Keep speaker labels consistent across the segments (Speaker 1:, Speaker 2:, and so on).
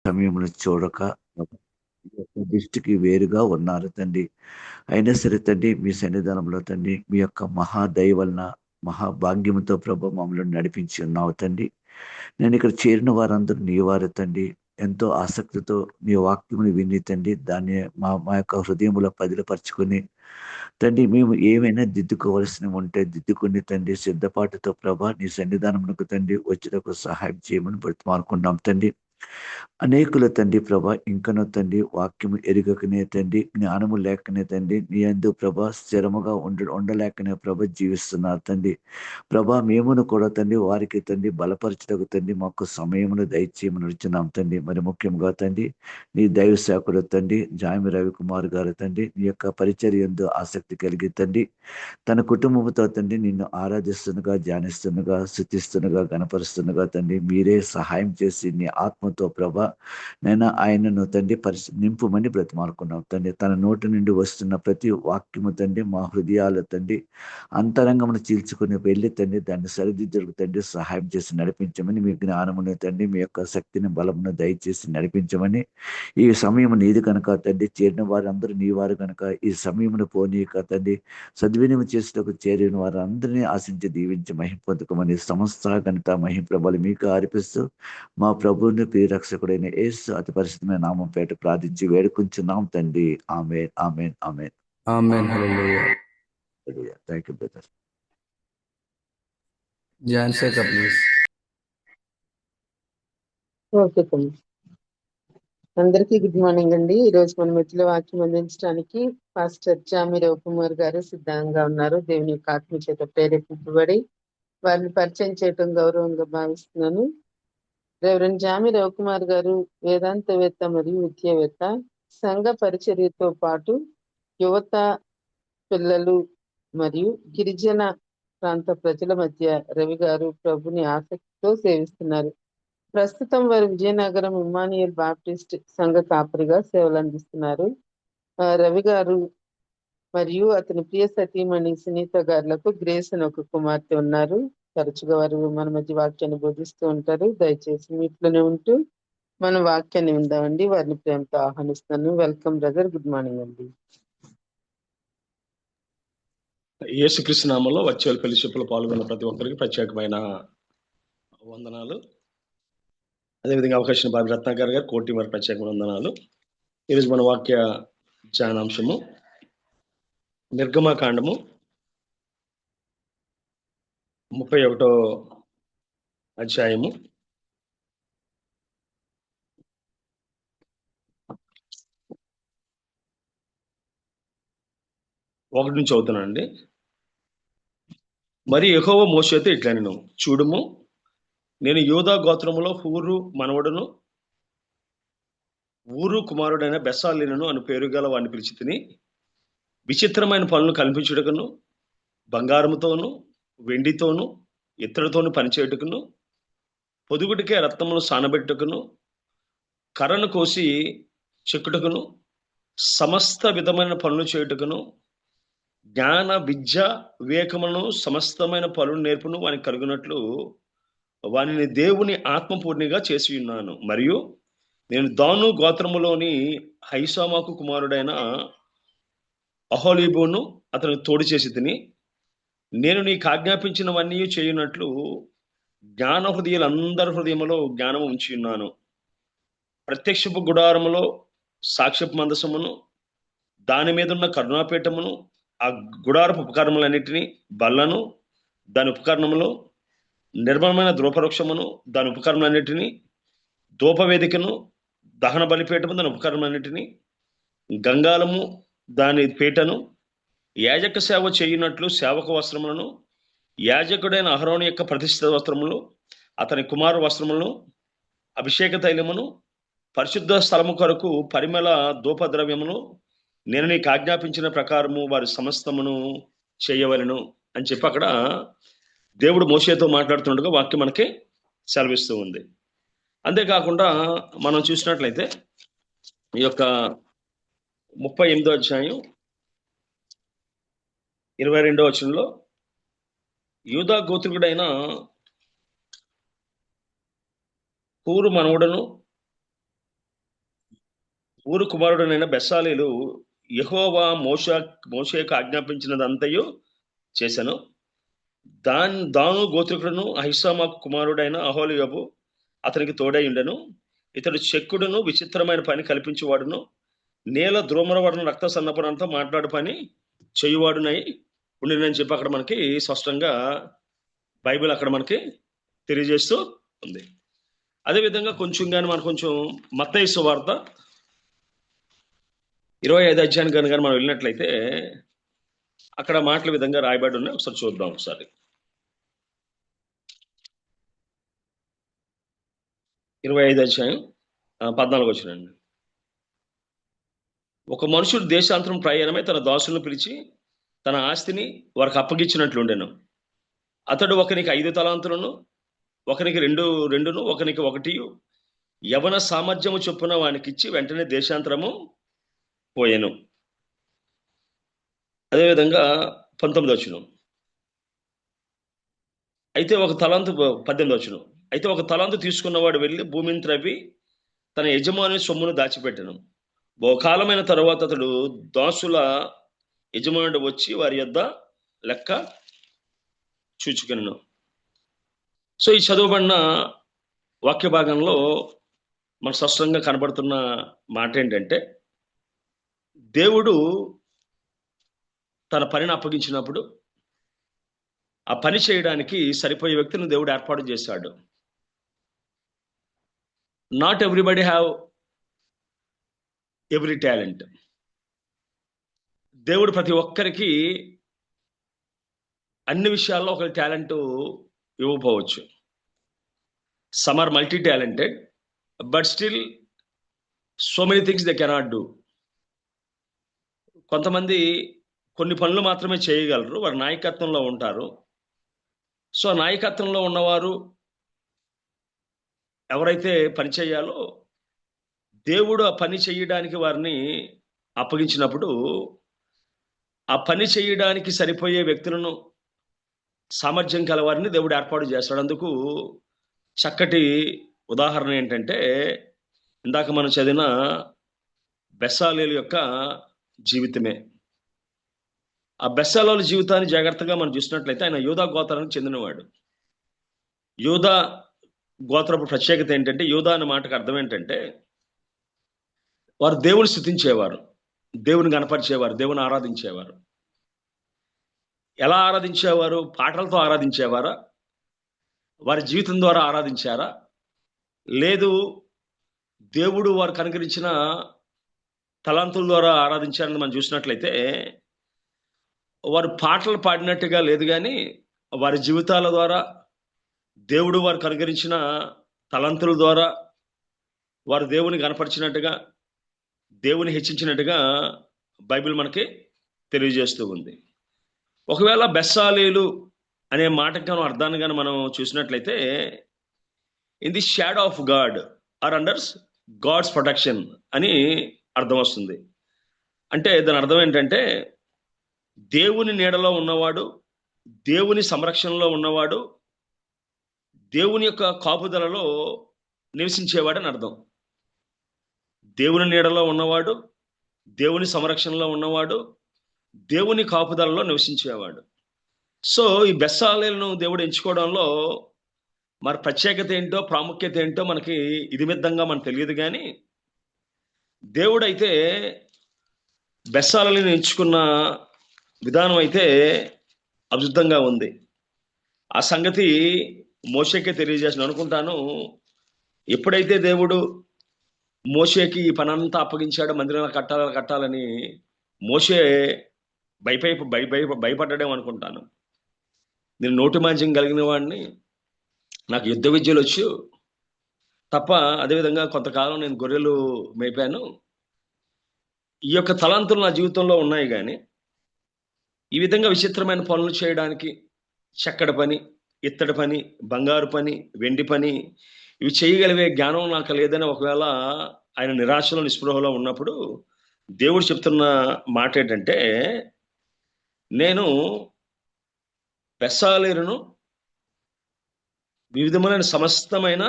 Speaker 1: సమయంలో చూడక మీ యొక్క దృష్టికి వేరుగా ఉన్నారు తండ్రి. అయినా సరే తండ్రి, మీ సన్నిధానంలో తండ్రి, మీ యొక్క మహా దయ వలన, మహాభాగ్యముతో ప్రభు మమ్మల్ని నడిపించి ఉన్నావు తండ్రి. నేను ఇక్కడ చేరిన వారందరూ నీ వారే తండ్రి. ఎంతో ఆసక్తితో నీ వాక్యముని విని తండ్రి, దాన్ని మా మా యొక్క హృదయములో పదిలపరుచుకొని తండ్రి, మేము ఏమైనా దిద్దుకోవలసినవి ఉంటే దిద్దుకుని తండ్రి, సిద్ధపాటుతో ప్రభా నీ సన్నిధానమునకు తండ్రి వచ్చుటకు సహాయం చేయమని బ్రతిమాలుకున్నాం తండ్రి. అనేకుల తండ్రి ప్రభా ఇంకనూ తండ్రి వాక్యము ఎరుగకనే తండ్రి, జ్ఞానము లేకనే తండ్రి, నీ యందు ప్రభా స్థిరముగా ఉండలేకనే ప్రభ జీవిస్తున్నారు తండ్రి. ప్రభా మేమును కూడా తండ్రి వారికి తండ్రి బలపరచుటకు తండ్రి మాకు సమయమును దయచేయమని నడుచున్నాం తండ్రి. మరి ముఖ్యంగా తండ్రి, నీ దైవ సేవకుడు తండ్రి జామి రవికుమార్ గారు తండ్రి, నీ యొక్క పరిచర్య యందు ఆసక్తి కలిగి తండ్రి, తన కుటుంబంతో తండ్రి నిన్ను ఆరాధిస్తుండగా, ధ్యానిస్తుండగా, స్తుతిస్తుండగా, గణపరుస్తుండగా తండ్రి మీరే సహాయం చేసి నీ ఆత్మతో ప్రభా నైనా ఆయనను తండ్రి నింపుమని బ్రతిమాలుకున్నాం తండ్రి. తన నోటి నుండి వస్తున్న ప్రతి వాక్యము తండ్రి మా హృదయాల తండ్రి అంతరంగమును చీల్చుకుని వెళ్ళి తండ్రి దాన్ని సరిదిద్దులకు తండ్రి సహాయం చేసి నడిపించమని, మీ జ్ఞానమును తండ్రి మీ యొక్క శక్తిని బలమును దయచేసి నడిపించమని, ఈ సమయం నీది కనుక తండ్రి, చేరిన వారందరూ నీ వారు కనుక ఈ సమయమును పోనీయక తండ్రి సద్వినియోగం చేసేటకు చేరిన వారందరినీ ఆశించి దీవించి మహిమ పొందుకోమని, సమస్త ఘనత మహిమ ప్రభలు మీకు అర్పిస్తూ మా ప్రభువుని ప్రియరక్షకుడైన యేసు అతి పరిశుద్ధమైన నామం పేట ప్రార్థించి వేడుకుంటున్నాం తండ్రి. Amen, amen, amen.
Speaker 2: Amen. Hallelujah.
Speaker 1: Thank you brother.
Speaker 2: John Shekhar please.
Speaker 3: Okay తమ్ముడు. అందరికీ గుడ్ మార్నింగ్ అండి. ఈరోజు మనం మెట్ల వాక్యం అందించడానికి పాస్టర్ జామి రవికుమార్ గారు సిద్ధంగా ఉన్నారు. దేవుని యొక్క ఆత్మ చేత ప్రేరేపింపబడి వారిని పరిచయం చేయటం గౌరవంగా భావిస్తున్నాను. రెవరెండ్ జామి రవికుమార్ గారు వేదాంతవేత్త మరియు విద్యావేత్త. సంఘ పరిచర్యతో పాటు యువత, పిల్లలు మరియు గిరిజన ప్రాంత ప్రజల మధ్య రవి గారు ప్రభుని ఆసక్తితో సేవిస్తున్నారు. ప్రస్తుతం వారు విజయనగరం ఇమ్మానుయేల్ బాప్టిస్ట్ సంఘ కాపరిగా సేవలు అందిస్తున్నారు. రవి గారు మరియు అతని ప్రియ సతీమణి సునీత గారులకు గ్రేస్ అని ఒక కుమార్తె ఉన్నారు. తరచుగా వారు మన మధ్య వాక్యాన్ని బోధిస్తూ ఉంటారు. దయచేసి మీట్లోనే ఉంటూ మన వాక్యాన్ని విందామండి. వారిని ప్రేమతో ఆహ్వానిస్తున్నాను. Welcome brother. గుడ్ మార్నింగ్ అండి.
Speaker 4: యేసుక్రీస్తు నామంలో వర్చువల్ ఫెలోషిప్లో పాల్గొన్న ప్రతి ఒక్కరికి ప్రత్యేకమైన వందనాలు. అదేవిధంగా అవకాశం బాబు రత్నాకర్ గారు కోటి వారి ప్రత్యేకమైన వందనాలు. ఈరోజు మన వాక్య ధ్యానాంశము నిర్గమకాండము 31వ అధ్యాయము 1 నుంచి చదువుతున్నానండి. మరి యెహోవా మోషేతో ఇట్లనెను, చూడుము, నేను యూదా గోత్రములో హూరు మనవడును ఊరు కుమారుడైన బెస్సాలీను అని పేరు గల వాడిని పిలిచి తిని, విచిత్రమైన పనులను కల్పించుటకును, బంగారముతోను వెండితోను ఇత్తడితోను పనిచేయుటకును, పొదుగుటికే రత్నములు సానబెట్టుటకును, కర్రను కోసి చెక్కుటకును, సమస్త విధమైన పనులు చేయుటకును, జ్ఞాన విద్య వివేకమును సమస్తమైన పనులు నేర్పును వానికి కలుగునట్లు వానిని దేవుని ఆత్మపూర్ణిగా చేసి ఉన్నాను. మరియు నేను దాను గోత్రములోని హైసామాకు కుమారుడైన అహోలీబును అతను తోడు చేసి తిని, నేను నీకు ఆజ్ఞాపించినవన్నీ చేయునట్లు జ్ఞాన హృదయులందరి హృదయములో జ్ఞానము ఉంచి ఉన్నాను. ప్రత్యక్షపు గుడారములో సాక్ష్యపు మందసమును, దాని మీద ఉన్న కరుణాపీఠమును, ఆ గుడారపు ఉపకరణములన్నిటినీ, బల్లను, దాని ఉపకరణములు, నిర్మలమైన ధూపవృక్షమును, దాని ఉపకరణములన్నిటినీ, ధూపవేదికను, దహన బలిపీఠము, దాని ఉపకరణములన్నిటినీ, గంగాలము, దాని పీటను, యాజక సేవ చేయునట్లు సేవక వస్త్రములను, యాజకుడైన అహరోను యొక్క ప్రతిష్ఠిత వస్త్రములు, అతని కుమారు వస్త్రములను, అభిషేక తైలమును, పరిశుద్ధ స్థలము కొరకు పరిమళ ధూపద్రవ్యమును నేను నీకు ఆజ్ఞాపించిన ప్రకారము వారి సమస్తమును చేయవలెను అని చెప్పి అక్కడ దేవుడు మోషేతో మాట్లాడుతుండగా వాక్యం మనకి సెలవిస్తూ ఉంది. అంతేకాకుండా మనం చూసినట్లయితే ఈ యొక్క 38వ అధ్యాయం 22వ వచనంలో యూదా గోత్రికుడైన హూరు మనవుడను ఊరు కుమారుడనైన బెస్సాలేలు యెహోవా మోషేకు ఆజ్ఞాపించినదంతయు చేశాను. దాను గోత్రికుడును అహిసామాకు కుమారుడైన అహోలియాబు అతనికి తోడై ఉండెను. ఇతడు చెక్కుడును విచిత్రమైన పని కల్పించేవాడును, నేల ధూమ్రవర్ణ రక్త సన్నపడంతో మాట్లాడు పని చేయువాడునై ఉండినని చెప్పి అక్కడ మనకి స్పష్టంగా బైబిల్ అక్కడ మనకి తెలియజేస్తూ ఉంది. అదేవిధంగా కొంచెం కానీ మనం కొంచెం మత్తయి సువార్త 25 అధ్యాయానికి కానీ మనం వెళ్ళినట్లయితే అక్కడ మాటల విధంగా రాయబడి ఉన్నాయి. ఒకసారి చూద్దాం. ఒకసారి 25 అధ్యాయం 14 వచ్చినండి. ఒక మనుషుడు దేశాంతరం ప్రయాణమై తన దాసులను పిలిచి తన ఆస్తిని వారికి అప్పగించినట్లుండెను. అతడు ఒకనికి 5 తలాంతులను, ఒకనికి 2, ఒకనికి 1 యవన సామర్థ్యము చొప్పున వానికిచ్చి వెంటనే దేశాంతరము పోయెను. అదేవిధంగా 19 వచనం. అయితే ఒక తలాంతు 18 వచనం. అయితే ఒక తలాంతు తీసుకున్నవాడు వెళ్ళి భూమిని త్రవ్వి తన యజమాని సొమ్మును దాచిపెట్టెను. బహుకాలమైన తరువాత అతడు దాసుల యజమానుడు వచ్చి వారి యొద్ద లెక్క చూచుకొనెను. సో ఈ చదువుబడిన వాక్య భాగంలో మనకు స్పష్టంగా కనబడుతున్న మాట ఏంటంటే, దేవుడు తన పనిని అప్పగించినప్పుడు ఆ పని చేయడానికి సరిపోయే వ్యక్తిని దేవుడు ఏర్పాటు చేశాడు. Not everybody have every talent. దేవుడు ప్రతి ఒక్కరికి అన్ని విషయాల్లో ఒక టాలెంట్ ఇవ్వకపోవచ్చు. Some are multi talented but still so many things they cannot do. కొంతమంది కొన్ని పనులు మాత్రమే చేయగలరు, వారు నాయకత్వంలో ఉంటారు. సో నాయకత్వంలో ఉన్నవారు ఎవరైతే పని చేయాలో దేవుడు ఆ పని చేయడానికి వారిని అప్పగించినప్పుడు ఆ పని చేయడానికి సరిపోయే వ్యక్తులను, సామర్థ్యం కల వారిని దేవుడు ఏర్పాటు చేస్తాడు. అందుకు చక్కటి ఉదాహరణ ఏంటంటే, ఇందాక మనం చదివిన బెస్సాలేలు యొక్క జీవితమే. ఆ బెస్సాలేలు జీవితాన్ని జాగ్రత్తగా మనం చూసినట్లయితే ఆయన యూదా గోత్రానికి చెందినవాడు. యూదా గోత్రపు ప్రత్యేకత ఏంటంటే, యూదా అనే మాటకు అర్థం ఏంటంటే వారు దేవుని స్తుతించేవారు, దేవుని గణపరిచేవారు, దేవుని ఆరాధించేవారు. ఎలా ఆరాధించేవారు? పాటలతో ఆరాధించేవారా? వారి జీవితం ద్వారా ఆరాధించారా? లేదు దేవుడు వారు కనుగరించిన తలాంతుల ద్వారా ఆరాధించారని మనం చూసినట్లయితే వారు పాటలు పాడినట్టుగా లేదు, కానీ వారి జీవితాల ద్వారా దేవుడు వారు కనుగరించిన తలాంతుల ద్వారా వారు దేవుని కనపరిచినట్టుగా, దేవుని హెచ్చించినట్టుగా బైబిల్ మనకి తెలియజేస్తూ ఉంది. ఒకవేళ బెస్సాలేలు అనే మాటకి అర్థాన్ని కానీ మనం చూసినట్లయితే, in the shadow of God or under God's protection అని అర్థం వస్తుంది. అంటే దాని అర్థం ఏంటంటే, దేవుని నీడలో ఉన్నవాడు, దేవుని సంరక్షణలో ఉన్నవాడు, దేవుని యొక్క కాపుదలలో నివసించేవాడు అని అర్థం. దేవుని నీడలో ఉన్నవాడు, దేవుని సంరక్షణలో ఉన్నవాడు, దేవుని కాపుదలలో నివసించేవాడు. సో ఈ బెస్సాలేలను దేవుడు ఎంచుకోవడంలో మరి ప్రత్యేకత ఏంటో, ప్రాముఖ్యత ఏంటో మనకి ఇదిమిద్దంగా మనకు తెలియదు, కానీ దేవుడైతే బెస్సాలేలను ఎంచుకున్న విధానం అయితే అద్భుతంగా ఉంది. ఆ సంగతి మోషేకే తెలియజేసిన అనుకుంటాను. ఎప్పుడైతే దేవుడు మోషేకి ఈ పనంతా అప్పగించాడు, మందిరాలు కట్టాలని మోషే భయపడ్డాడేమో అనుకుంటాను. నేను నోటి మాంద్యం కలిగిన వాడిని, నాకు యుద్ధ విద్యలు వచ్చు తప్ప, అదేవిధంగా కొంతకాలం నేను గొర్రెలు మేపాను, ఈ యొక్క తలాంతులు నా జీవితంలో ఉన్నాయి, కానీ ఈ విధంగా విచిత్రమైన పనులు చేయడానికి, చెక్కడి పని, ఇత్తడి పని, బంగారు పని, వెండి పని, ఇవి చేయగలిగే జ్ఞానం నాకు లేదని ఒకవేళ ఆయన నిరాశలో నిస్పృహలో ఉన్నప్పుడు దేవుడు చెప్తున్న మాట ఏంటంటే, నేను బెస్సాలేలును వివిధమైన సమస్తమైన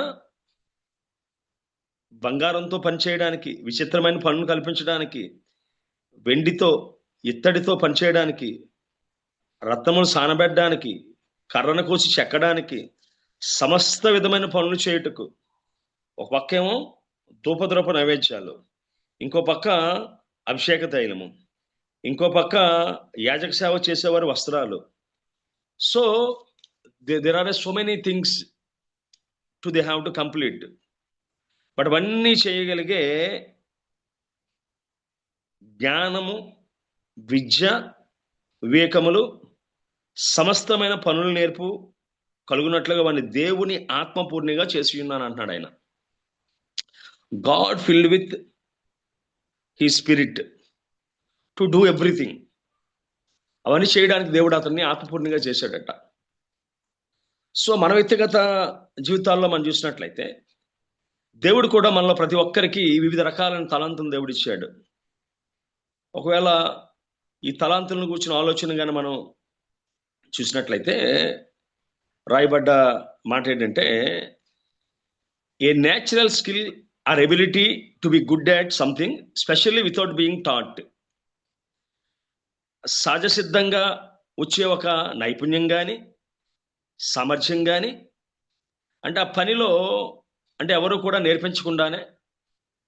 Speaker 4: బంగారంతో పనిచేయడానికి, విచిత్రమైన పనులు కల్పించడానికి, వెండితో ఇత్తడితో పనిచేయడానికి, రత్నములు సానబెట్టడానికి, కర్రను కోసి చెక్కడానికి, సమస్త విధమైన పనులు చేయుటకు. ఒక పక్క ఏమో ధూపద్రవ్య నైవేద్యాలు, ఇంకో పక్క అభిషేక తైలము, ఇంకో పక్క యాజక సేవ చేసేవారి వస్త్రాలు. So there are so many things they have to complete. But అవన్నీ చేయగలిగే జ్ఞానము, విద్య, వివేకములు, సమస్తమైన పనులు నేర్పు కలుగునట్లుగా వాడిని దేవుని ఆత్మపూర్ణిగా చేసి ఉన్నాను అంటున్నాడు ఆయన. God filled with he spirit to do everything. అవన్నీ చేయడానికి దేవుడు అతన్ని ఆత్మపూర్ణిగా చేశాడట. సో మన వ్యక్తిగత జీవితాల్లో మనం చూసినట్లయితే దేవుడు కూడా మనలో ప్రతి ఒక్కరికి వివిధ రకాలైన తలాంతులను దేవుడు ఇచ్చాడు. ఒకవేళ ఈ తలాంతులను కూర్చున్న ఆలోచన కానీ మనం చూసినట్లయితే రాయబడ్డ మాట ఏంటంటే, a natural skill or ability to be good at something specially without being taught. సహజ సిద్ధంగా వచ్చే ఒక నైపుణ్యం కానీ, సామర్థ్యం కానీ, అంటే ఆ పనిలో అంటే ఎవరు కూడా నేర్పించకుండానే,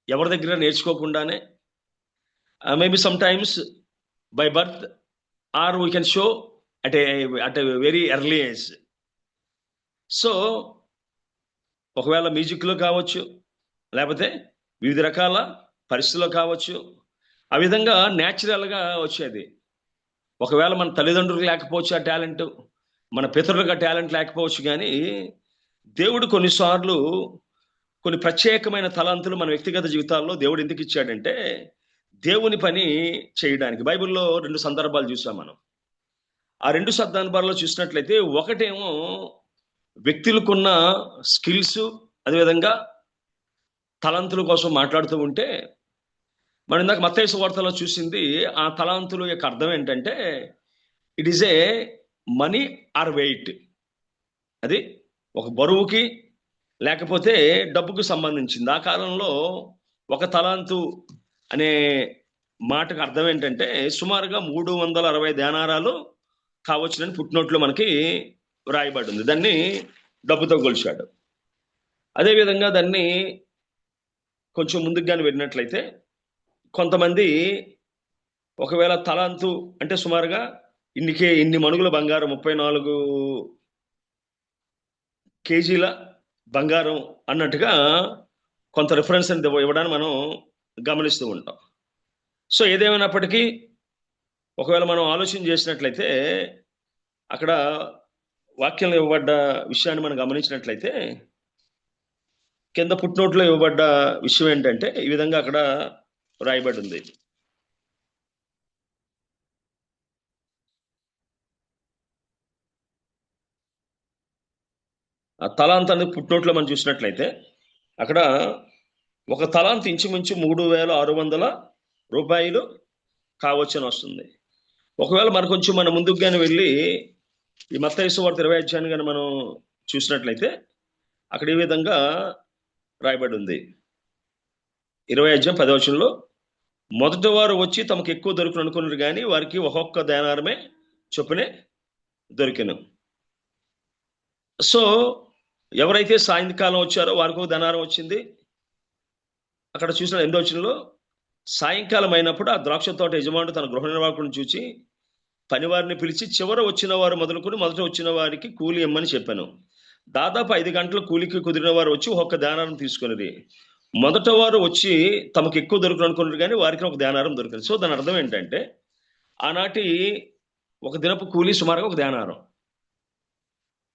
Speaker 4: ఎవరి దగ్గర నేర్చుకోకుండానే, maybe some times by birth are we can show at a very early age. So ఒకవేళ మ్యూజిక్లో కావచ్చు, లేకపోతే వివిధ రకాల పరిస్థితుల్లో కావచ్చు, ఆ విధంగా న్యాచురల్గా వచ్చేది. ఒకవేళ మన తల్లిదండ్రులకు లేకపోవచ్చు ఆ టాలెంట్, మన పితరులకు ఆ టాలెంట్ లేకపోవచ్చు, కానీ దేవుడు కొన్నిసార్లు కొన్ని ప్రత్యేకమైన తలాంతులు మన వ్యక్తిగత జీవితాల్లో దేవుడు ఎందుకు ఇచ్చాడంటే దేవుని పని చేయడానికి. బైబిల్లో 2 సందర్భాలు చూసాం మనం. ఆ 2 సందర్భాల్లో చూసినట్లయితే ఒకటేమో వ్యక్తులకున్న స్కిల్స్, అదేవిధంగా తలాంతుల కోసం మాట్లాడుతూ ఉంటే, మనం ఇందాక మత్తయి సువార్తలో చూసింది ఆ తలాంతుల యొక్క అర్థం ఏంటంటే it is a money or weight. అది ఒక బరువుకి లేకపోతే డబ్బుకు సంబంధించింది. ఆ కాలంలో ఒక తలాంతు అనే మాటకు అర్థం ఏంటంటే సుమారుగా 360 దేనారాలు కావచ్చునని పుట్టినోట్లో మనకి రాయబడి ఉంది. దాన్ని డబ్బుతో కొలిచాడు. అదేవిధంగా దాన్ని కొంచెం ముందుకు కానీ వెళ్ళినట్లయితే కొంతమంది ఒకవేళ తలాంతు అంటే సుమారుగా ఇన్ని మణుగుల బంగారం, 34 కేజీల బంగారం అన్నట్టుగా కొంత రిఫరెన్స్ ఇవ్వడానికి మనం గమనిస్తూ ఉంటాం. సో ఏదేమైనప్పటికీ ఒకవేళ మనం ఆలోచన చేసినట్లయితే అక్కడ వాక్యంలో ఇవ్వబడ్డ విషయాన్ని మనం గమనించినట్లయితే కింద పుట్టినోట్లో ఇవ్వబడ్డ విషయం ఏంటంటే ఈ విధంగా అక్కడ రాయబడి ఉంది. ఆ తలాంత్ అనేది పుట్టినోట్లో మనం చూసినట్లయితే అక్కడ ఒక తలాంత్ ఇంచుమించు 3600 రూపాయలు కావచ్చని వస్తుంది. ఒకవేళ మరి కొంచెం మన ముందుకు కానీ వెళ్ళి ఈ మత్తయి సువార్త 20 అధ్యాయాన్ని కానీ మనం చూసినట్లయితే అక్కడ ఈ విధంగా రాయబడి ఉంది. 20 అధ్యాయం 10వ వచనంలో, మొదటి వారు వచ్చి తమకు ఎక్కువ దొరుకును అనుకున్నారు కానీ వారికి ఒక్కొక్క దేనారమే చొప్పునే దొరికెను. సో ఎవరైతే సాయంకాలం వచ్చారో వారికి ఒక దేనారం వచ్చింది. అక్కడ చూసిన 8వ వచనంలో, సాయంకాలం అయినప్పుడు ఆ ద్రాక్ష తోట యజమానుడు తన గృహ నిర్వాహకుడిని చూచి పనివారిని పిలిచి చివర వచ్చిన వారు మొదలుకొని మొదట వచ్చిన వారికి కూలి ఇమ్మని చెప్పాను. దాదాపు 5 గంటల కూలికి కుదిరిన వారు వచ్చి ఒక్క దేనారం తీసుకున్నది. మొదట వారు వచ్చి తమకు ఎక్కువ దొరుకును అనుకున్నారు కానీ వారికి ఒక దేనారం దొరికింది. సో దాని అర్థం ఏంటంటే ఆనాటి ఒక దినపు కూలి సుమారుగా ఒక దేనారం.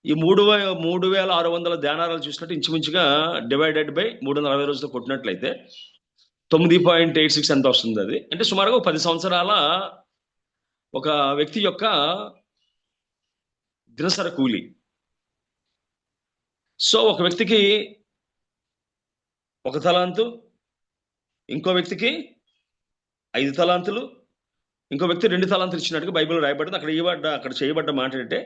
Speaker 4: ఈ 3600 దేనారాలు చూసినట్టు ఇంచుమించుగా డివైడెడ్ బై 360 రోజులతో కొట్టినట్లయితే 9.86 ఎంత వస్తుంది? అది అంటే సుమారుగా 10 సంవత్సరాల ఒక వ్యక్తి యొక్క దినసరి కూలి. సో ఒక వ్యక్తికి ఒక తలాంతు, ఇంకో వ్యక్తికి 5 తలాంతులు, ఇంకో వ్యక్తి 2 తలాంతులు ఇచ్చినట్టుగా బైబిల్ రాయబడింది. అక్కడ చేయబడ్డ మాట అంటే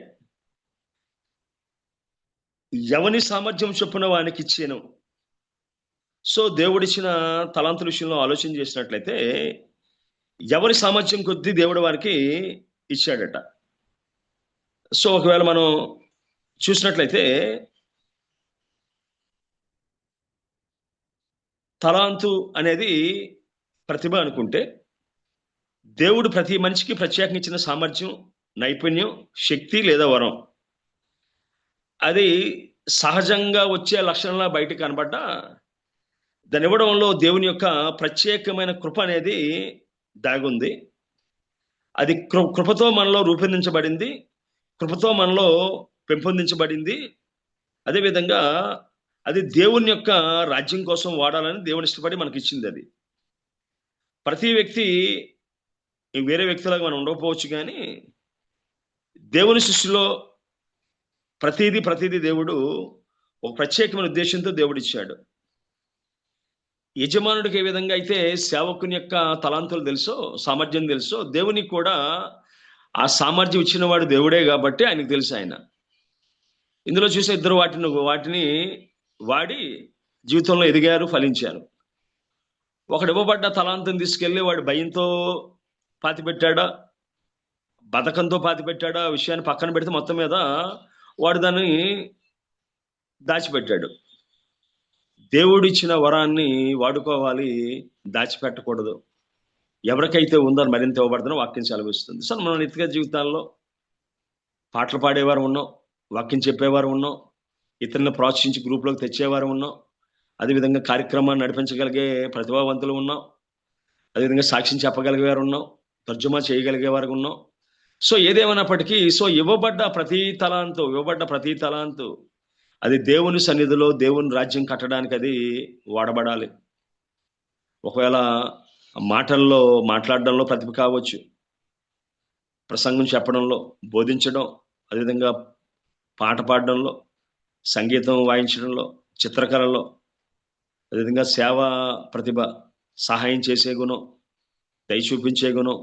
Speaker 4: ఎవని సామర్థ్యం చొప్పున వానికి ఇచ్చాను. సో దేవుడిచ్చిన తలాంతుల విషయంలో ఆలోచన చేసినట్లయితే ఎవరి సామర్థ్యం కొద్దీ దేవుడు వారికి ఇచ్చాడట. సో ఒకవేళ మనం చూసినట్లయితే తలాంతు అనేది ప్రతిభ అనుకుంటే, దేవుడు ప్రతి మనిషికి ప్రత్యేకంగా ఇచ్చిన సామర్థ్యం, నైపుణ్యం, శక్తి లేదా వరం అది సహజంగా వచ్చే లక్షణంలా బయటకు కనబడ్డా దాన్ని ఇవ్వడంలో దేవుని యొక్క ప్రత్యేకమైన కృప అనేది దాగుంది. అది కృపతో మనలో రూపొందించబడింది, కృపతో మనలో పెంపొందించబడింది. అదేవిధంగా అది దేవుని యొక్క రాజ్యం కోసం వాడాలని దేవుని ఇష్టపడి మనకి ఇచ్చింది. అది ప్రతి వ్యక్తి వేరే వ్యక్తులాగా మనం ఉండకపోవచ్చు, కానీ దేవుని సృష్టిలో ప్రతిదీ దేవుడు ఒక ప్రత్యేకమైన ఉద్దేశంతో దేవుడిచ్చాడు. యజమానుడికి ఏ విధంగా అయితే సేవకుని యొక్క తలాంతులు తెలుసో, సామర్థ్యం తెలుసో, దేవునికి కూడా ఆ సామర్థ్యం ఇచ్చిన వాడు దేవుడే కాబట్టి ఆయనకు తెలుసు. ఆయన ఇందులో చూసే ఇద్దరు వాటిని వాడి జీవితంలో ఎదిగారు, ఫలించారు. ఒకడు ఇవ్వబడ్డ తలాంతం తీసుకెళ్ళి వాడు భయంతో పాతిపెట్టాడా, బతకంతో పాతిపెట్టాడా, ఆ విషయాన్ని పక్కన పెడితే మొత్తం మీద వాడు దాన్ని దాచిపెట్టాడు. దేవుడు ఇచ్చిన వరాన్ని వాడుకోవాలి, దాచిపెట్టకూడదు. ఎవరికైతే ఉందో మరింత ఇవ్వబడుతుందో వాక్యం సెలవిస్తుంది. సో మన నిత్య జీవితాల్లో పాటలు పాడేవారు ఉన్నాం, వాక్యం చెప్పేవారు ఉన్నాం, ఇతరులను ప్రోత్సహించి గ్రూప్లోకి తెచ్చేవారు ఉన్నాం, అదేవిధంగా కార్యక్రమాన్ని నడిపించగలిగే ప్రతిభావంతులు ఉన్నాం, అదేవిధంగా సాక్ష్యం చెప్పగలిగేవారు ఉన్నాం, తర్జుమా చేయగలిగేవారు ఉన్నాం. సో ఏదేమైనప్పటికీ ఇవ్వబడ్డ ప్రతి తలాంతు అది దేవుని సన్నిధిలో దేవుని రాజ్యం కట్టడానికి అది వాడబడాలి. ఒకవేళ మాట్లాడడంలో ప్రతిభ కావచ్చు, ప్రసంగం చెప్పడంలో, బోధించడం, అదేవిధంగా పాట పాడడంలో, సంగీతం వాయించడంలో, చిత్రకళలో, అదేవిధంగా సేవా ప్రతిభ, సహాయం చేసే గుణం, దయ చూపించే గుణం,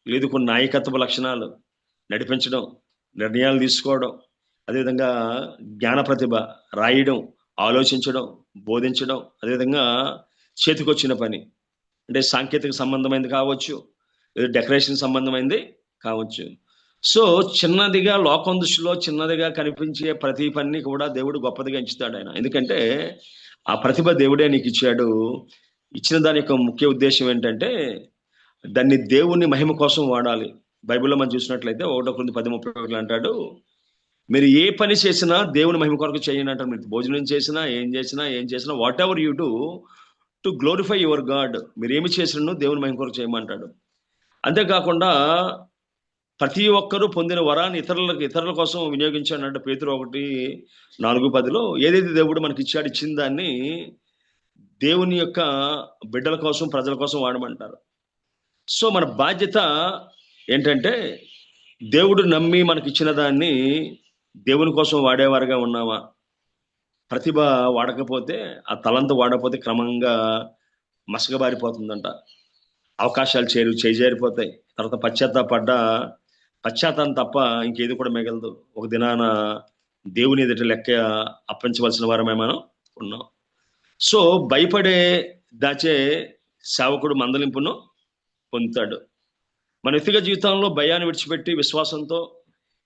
Speaker 4: లేదు కొన్ని నాయకత్వ లక్షణాలు, నడిపించడం, నిర్ణయాలు తీసుకోవడం, అదేవిధంగా జ్ఞాన ప్రతిభ, రాయడం, ఆలోచించడం, బోధించడం, అదేవిధంగా చేతికొచ్చిన పని అంటే సాంకేతిక సంబంధమైనది కావచ్చు, డెకరేషన్ సంబంధమైనది కావచ్చు. సో చిన్నదిగా, లోకం దృష్టిలో చిన్నదిగా కనిపించే ప్రతి పని కూడా దేవుడు గొప్పదిగా ఎంచుతాడు ఆయన. ఎందుకంటే ఆ ప్రతిభ దేవుడే నీకు ఇచ్చాడు. ఇచ్చిన దాని యొక్క ముఖ్య ఉద్దేశం ఏంటంటే దాన్ని దేవుని మహిమ కోసం వాడాలి. బైబిల్లో మనం చూసినట్లయితే 1 Corinthians 10:31 అంటాడు, మీరు ఏ పని చేసినా దేవుని మహిమ కొరకు చేయండి అంటారు. మీరు భోజనం చేసినా ఏం చేసినా what ever you do to glorify your God, మీరు ఏమి చేసినా దేవుని మహిమ కొరకు చేయమంటాడు. అంతేకాకుండా ప్రతి ఒక్కరూ పొందిన వరాన్ని ఇతరుల కోసం వినియోగించాడు. పేతురు 1:4-10 ఏదైతే దేవుడు మనకి ఇచ్చిన దాన్ని దేవుని యొక్క బిడ్డల కోసం, ప్రజల కోసం వాడమంటారు. సో మన బాధ్యత ఏంటంటే దేవుడు నమ్మి మనకి ఇచ్చిన దాన్ని దేవుని కోసం వాడేవారుగా ఉన్నామా? ప్రతిభ వాడకపోతే, ఆ తలంత వాడకపోతే క్రమంగా మసకబారిపోతుందంట. అవకాశాలు చేజారిపోతాయి. తర్వాత పశ్చాత్తాపం తప్ప ఇంకేది కూడా మిగలదు. ఒక దినాన దేవుని ఎదుట లెక్క అప్పించవలసిన వారమే మనం ఉన్నాం. సో భయపడే దాచే సేవకుడు మందలింపును పొందుతాడు. మన వ్యక్తిగత జీవితంలో భయాన్ని విడిచిపెట్టి విశ్వాసంతో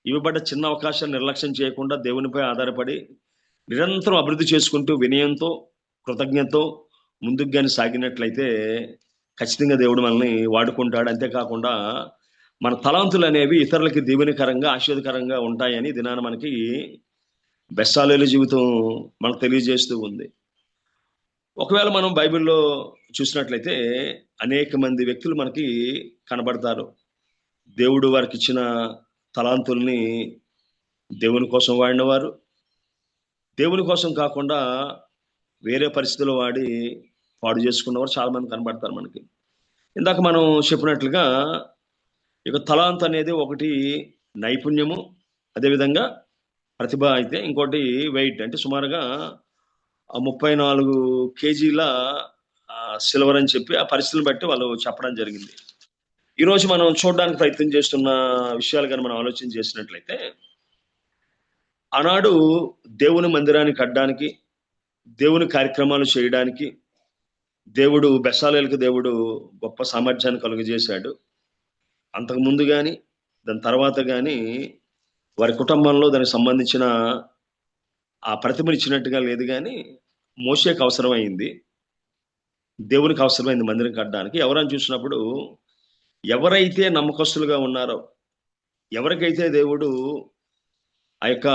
Speaker 4: ఇవ్వబడ్డ చిన్న అవకాశాన్ని నిర్లక్ష్యం చేయకుండా దేవునిపై ఆధారపడి నిరంతరం అభివృద్ధి చేసుకుంటూ వినయంతో, కృతజ్ఞతతో ముందుకు కానీ సాగినట్లయితే ఖచ్చితంగా దేవుడు మనల్ని వాడుకుంటాడు. అంతేకాకుండా మన తలాంతులు అనేవి ఇతరులకి దీవెనకరంగా, ఆశీర్వాదకరంగా ఉంటాయని దినాన మనకి బెస్సాలేలు జీవితం మనకు తెలియజేస్తూ ఉంది. ఒకవేళ మనం బైబిల్లో చూసినట్లయితే అనేక మంది వ్యక్తులు మనకి కనబడతారు. దేవుడు వారికి ఇచ్చిన తలాంతుల్ని దేవుని కోసం వాడినవారు, దేవుని కోసం కాకుండా వేరే పరిస్థితుల్లో వాడి పాడు చేసుకున్నవారు చాలా మంది కనబడతారు మనకి. ఇందాక మనం చెప్పినట్లుగా ఇక తలాంత్ అనేది ఒకటి నైపుణ్యము, అదేవిధంగా ప్రతిభ అయితే ఇంకోటి వెయిట్, అంటే సుమారుగా 34 kgs సిల్వర్ అని చెప్పి ఆ పరిస్థితులను బట్టి వాళ్ళు చెప్పడం జరిగింది. ఈరోజు మనం చూడడానికి ప్రయత్నం చేస్తున్న విషయాలు కానీ మనం ఆలోచన చేసినట్లయితే, ఆనాడు దేవుని మందిరాన్ని కట్టడానికి, దేవుని కార్యక్రమాలు చేయడానికి, దేవుడు బెసాలేలకు దేవుడు గొప్ప సామర్థ్యాన్ని కలుగజేశాడు. అంతకు ముందు కానీ దాని తర్వాత కానీ వారి కుటుంబంలో దానికి సంబంధించిన ఆ ప్రతిమనిచ్చినట్టుగా లేదు, కానీ మోషేకి అవసరమైంది, దేవునికి అవసరమైంది మందిరం కట్టడానికి. ఎవరని చూసినప్పుడు ఎవరైతే నమ్మకస్తులుగా ఉన్నారో, ఎవరికైతే దేవుడు ఆ యొక్క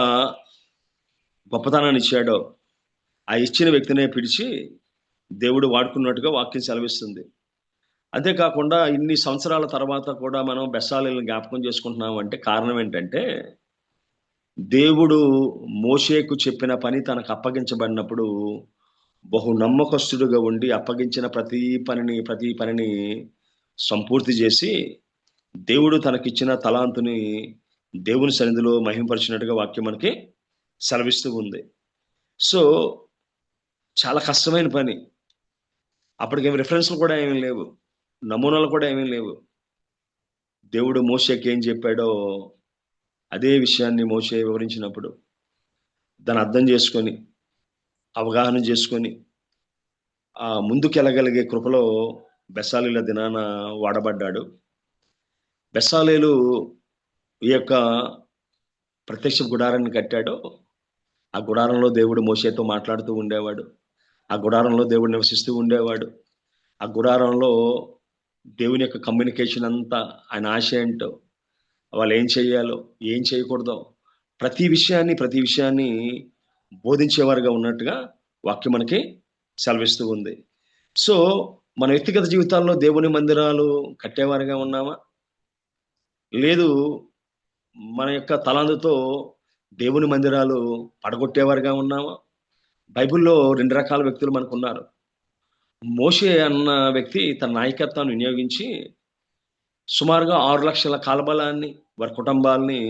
Speaker 4: గొప్పతనాన్ని ఇచ్చాడో ఆ ఇచ్చిన వ్యక్తినే పిలిచి దేవుడు వాడుకున్నట్టుగా వాక్యం సెలవిస్తుంది. అంతేకాకుండా ఇన్ని సంవత్సరాల తర్వాత కూడా మనం బెసాలేలను జ్ఞాపకం చేసుకుంటున్నాం అంటే కారణం ఏంటంటే, దేవుడు మోషేకు చెప్పిన పని తనకు అప్పగించబడినప్పుడు బహు నమ్మకస్తుడుగా ఉండి అప్పగించిన ప్రతి పనిని సంపూర్తి చేసి దేవుడు తనకిచ్చిన తలాంతుని దేవుని సన్నిధిలో మహిమపరిచినట్టుగా వాక్యం మనకి సెలవిస్తూ ఉంది. సో చాలా కష్టమైన పని. అప్పటికేమి రిఫరెన్స్లు కూడా ఏమీ లేవు, నమూనాలు కూడా ఏమీ లేవు. దేవుడు మోషేకి ఏం చెప్పాడో అదే విషయాన్ని మోషే వివరించినప్పుడు దాన్ని అర్థం చేసుకొని అవగాహన చేసుకొని ఆ ముందుకెళ్ళగలిగే కృపలో బెసాలేల దినాన వాడబడ్డాడు. బెసాలేలు ఈ యొక్క ప్రత్యక్ష గుడారాన్ని కట్టాడో ఆ గుడారంలో దేవుడు మోషేతో మాట్లాడుతూ ఉండేవాడు, ఆ గుడారంలో దేవుడు నివసిస్తూ ఉండేవాడు. ఆ గుడారంలో దేవుని యొక్క కమ్యూనికేషన్ అంతా, ఆయన ఆశ ఏంటో, వాళ్ళు ఏం చేయాలో ఏం చేయకూడదో ప్రతి విషయాన్ని బోధించేవారుగా ఉన్నట్టుగా వాక్యం మనకి సెలవిస్తూ ఉంది. సో మన వ్యక్తిగత జీవితాల్లో దేవుని మందిరాలు కట్టేవారుగా ఉన్నామా, లేదు మన యొక్క తలాంతుతో దేవుని మందిరాలు పడగొట్టేవారుగా ఉన్నామా? బైబిల్లో 2 రకాల వ్యక్తులు మనకు ఉన్నారు. మోషే అన్న వ్యక్తి తన నాయకత్వాన్ని వినియోగించి సుమారుగా 6 లక్షల కాల్బలాన్ని వారి కుటుంబాలని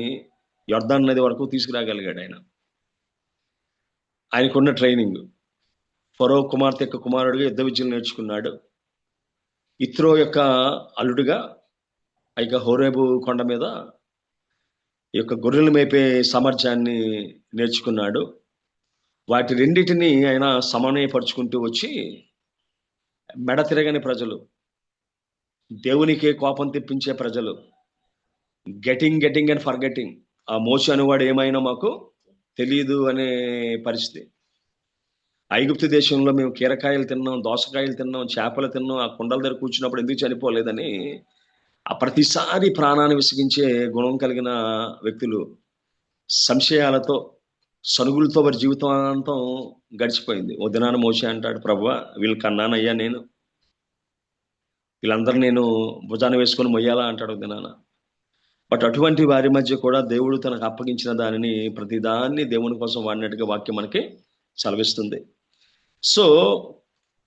Speaker 4: యొర్దాన్ నది వరకు తీసుకురాగలిగాడు. ఆయనకున్న ట్రైనింగ్, ఫరో కుమార్తె యొక్క కుమారుడిగా యుద్ధ విద్యలు నేర్చుకున్నాడు. ఇత్రో యొక్క అల్లుడుగా ఆ యొక్క హోరేబు కొండ మీద ఈ యొక్క గొర్రెలు మేపే సామర్థ్యాన్ని నేర్చుకున్నాడు. వాటి రెండింటిని ఆయన సమన్వయపరుచుకుంటూ వచ్చి మెడ తిరగని ప్రజలు, దేవునికే కోపం తెప్పించే ప్రజలు, గెటింగ్ అండ్ ఫర్గెటింగ్, ఆ మోషే అనేవాడు ఏమైనా మాకు తెలియదు అనే పరిస్థితి. ఐగుప్తు దేశంలో మేము కీరకాయలు తిన్నాం, దోసకాయలు తిన్నాం, చేపలు తిన్నాం, ఆ కుండల దగ్గర కూర్చున్నప్పుడు ఎందుకు చనిపోలేదని ఆ ప్రతిసారి ప్రాణాన్ని విసిగించే గుణం కలిగిన వ్యక్తులు సంశయాలతో సనుగులతో వారి జీవితాంతం గడిచిపోయింది. ఓ దినాన మోషే అంటాడు, ప్రభువా వీళ్ళు కన్నానయ్యా, నేను వీళ్ళందరూ నేను భుజాన వేసుకొని మొయ్యాలా అంటాడు దినాన. బట్ అటువంటి వారి మధ్య కూడా దేవుడు తనకు అప్పగించిన దానిని ప్రతిదాన్ని దేవుని కోసం వాడినట్టుగా వాక్యం మనకి సెలవిస్తుంది. సో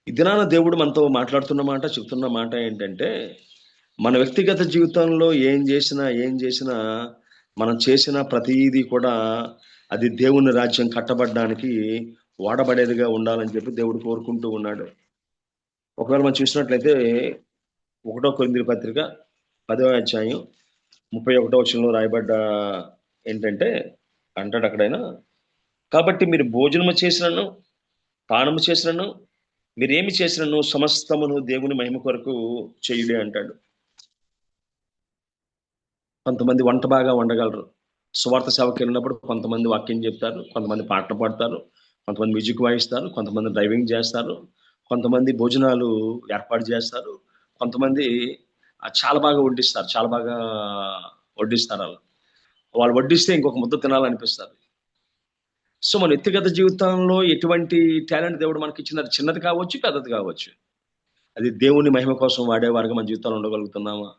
Speaker 4: ఈ దినాన దేవుడు మనతో మాట్లాడుతున్న మాట, చెప్తున్న మాట ఏంటంటే, మన వ్యక్తిగత జీవితంలో ఏం చేసినా మనం చేసిన ప్రతిదీ కూడా అది దేవుని రాజ్యం కట్టబడడానికి వాడబడేదిగా ఉండాలని చెప్పి దేవుడు కోరుకుంటూ ఉన్నాడు. ఒకవేళ మనం చూసినట్లయితే 1 కొరింథీ పత్రిక 10వ అధ్యాయం 31వ వచనంలో రాయబడ్డ ఏంటంటే, అంటాడు అక్కడైనా, కాబట్టి మీరు భోజనము చేసినను పానము చేసినను మీరేమి చేసినను సమస్తమును దేవుని మహిమ కొరకు చేయుడి అంటాడు. కొంతమంది వంట బాగా వండగలరు, సువార్త సేవకి వెళ్ళినప్పుడు కొంతమంది వాక్యం చెప్తారు, కొంతమంది పాటలు పాడతారు, కొంతమంది మ్యూజిక్ వాయిస్తారు, కొంతమంది డ్రైవింగ్ చేస్తారు, కొంతమంది భోజనాలు ఏర్పాటు చేస్తారు, కొంతమంది చాలా బాగా వడ్డిస్తారు. వాళ్ళు వడ్డిస్తే ఇంకొక ముద్ద తినాలనిపిస్తారు. సో మన వ్యక్తిగత జీవితంలో ఎటువంటి టాలెంట్ దేవుడు మనకి ఇచ్చినది, చిన్నది కావచ్చు, పెద్దది కావచ్చు, అది దేవుని మహిమ కోసం వాడేవారుగా మన జీవితంలో ఉండగలుగుతున్నామా?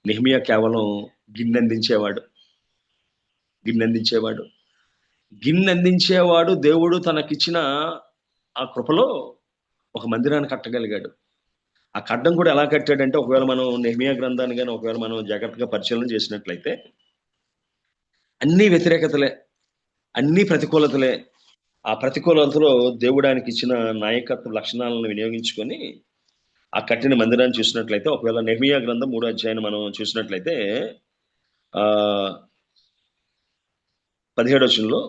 Speaker 4: నెహెమియా కేవలం గిన్నెందించేవాడు దేవుడు తనకిచ్చిన ఆ కృపలో ఒక మందిరాన్ని కట్టగలిగాడు. ఆ కట్టడం కూడా ఎలా కట్టాడంటే, ఒకవేళ మనం నెహెమియా గ్రంథాన్ని కానీ ఒకవేళ మనం జాగ్రత్తగా పరిశీలన చేసినట్లయితే అన్ని వ్యతిరేకతలే, అన్ని ప్రతికూలతలే. ఆ ప్రతికూలతలో దేవుడు ఆయనకి ఇచ్చిన నాయకత్వ లక్షణాలను వినియోగించుకొని ఆ కట్టిన మందిరాన్ని చూసినట్లయితే, ఒకవేళ నెహెమియా గ్రంథం 3వ అధ్యాయాన్ని మనం చూసినట్లయితే 17వ వచనంలో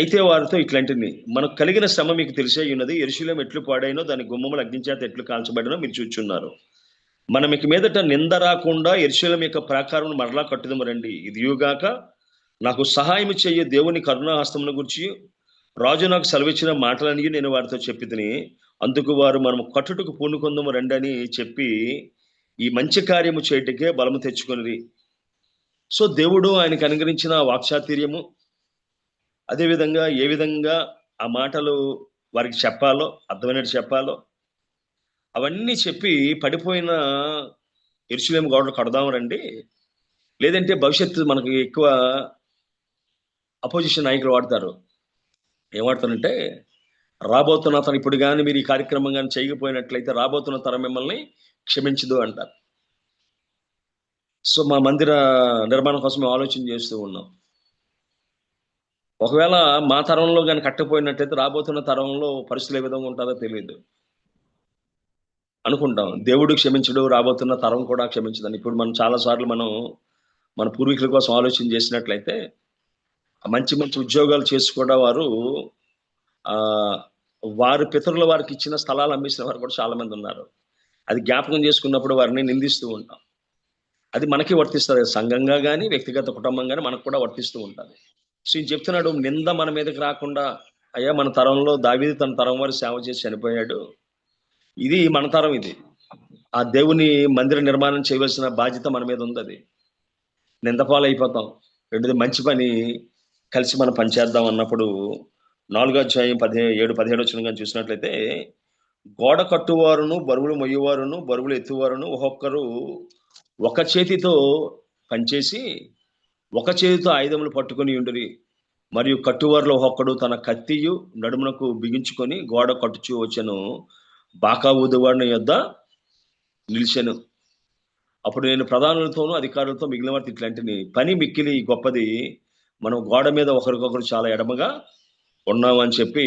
Speaker 4: అయితే వారితో ఇట్లాంటివి, మనకు కలిగిన శ్రమ మీకు తెలిసే ఉన్నది. యెరూషలేము ఎట్లు పాడైనో దాని గుమ్మములు అగ్నిచేత ఎట్లు కాల్చబడినో మీరు చూచున్నారు. మనం ఇక మీదట నింద రాకుండా యెరూషలేము యొక్క ప్రాకారం మరలా కట్టుదము రండి. ఇదియుగాక నాకు సహాయం చెయ్యే దేవుని కరుణాహస్తమును గురించి రాజు నాకు సెలవిచ్చిన మాటలన్నీ నేను వారితో చెప్పితిని. అందుకు వారు మనము కట్టుటకు పూనుకొందము రండి అని చెప్పి ఈ మంచి కార్యము చేయటకే బలము తెచ్చుకొనిరి. సో దేవుడు ఆయనకు అనుగ్రహించిన వాక్చాతుర్యము, అదేవిధంగా ఏ విధంగా ఆ మాటలు వారికి చెప్పాలో, అర్థమైనట్టు చెప్పాలో అవన్నీ చెప్పి పడిపోయిన యెరూషలేము గోడలు కడదాం రండి. లేదంటే భవిష్యత్తు మనకి ఎక్కువ అపోజిషన్ నాయకులు వాడతారు. ఏం వాడతారంటే, రాబోతున్న తరం ఇప్పుడు కానీ మీరు ఈ కార్యక్రమం కానీ చేయకపోయినట్లయితే రాబోతున్న తరం మిమ్మల్ని క్షమించదు అంటారు. సో మా మందిర నిర్మాణం కోసం మేము ఆలోచన చేస్తూ ఉన్నాం. ఒకవేళ మా తరంలో కానీ కట్టకపోయినట్లయితే రాబోతున్న తరంలో పరిస్థితులు ఏ విధంగా ఉంటుందో తెలియదు అనుకుంటాం. దేవుడు క్షమించడు, రాబోతున్న తరం కూడా క్షమించదని. ఇప్పుడు మనం చాలాసార్లు మన పూర్వీకుల కోసం ఆలోచన చేసినట్లయితే మంచి మంచి ఉద్యోగాలు చేసుకోవడం వారు వారి పితరుల వారికి ఇచ్చిన స్థలాలు అమ్మేసిన వారు కూడా చాలా మంది ఉన్నారు. అది జ్ఞాపకం చేసుకున్నప్పుడు వారిని నిందిస్తూ ఉంటాం. అది మనకి వర్తిస్తుంది, సంఘంగా కానీ వ్యక్తిగత కుటుంబం కానీ మనకు కూడా వర్తిస్తూ ఉంటుంది. సో ఈయన చెప్తున్నాడు, నింద మన మీదకి రాకుండా, అయ్యా మన తరంలో దావీదు తన తరం వారు సేవ చేసి చనిపోయాడు, ఇది మన తరం, ఇది ఆ దేవుని మందిర నిర్మాణం చేయవలసిన బాధ్యత మన మీద ఉంది. అది నిందపాలు అయిపోతాం. రెండోది మంచి పని కలిసి మనం పనిచేద్దాం అన్నప్పుడు 4వ అధ్యాయం 17 వచనం చూసినట్లయితే, గోడ కట్టువారును బరువులు మొయ్యేవారును బరువులు ఎత్తువారును ఒక్కొక్కరు ఒక చేతితో పనిచేసి ఒక చేతితో ఆయుధములు పట్టుకొని ఉండురి. మరియు కట్టువారిలో ఒక్కొక్కడు తన కత్తియు నడుమునకు బిగించుకొని గోడ కట్టుచూ వచ్చెను. బాకా ఊదువాడిని యొద్ద నిలిచెను. అప్పుడు నేను ప్రధానులతోనూ అధికారులతో మిగిలిన వారి ఇట్లాంటిని, పని మిక్కిలి గొప్పది, మనం గోడ మీద ఒకరికొకరు చాలా ఎడమగా ఉన్నామని చెప్పి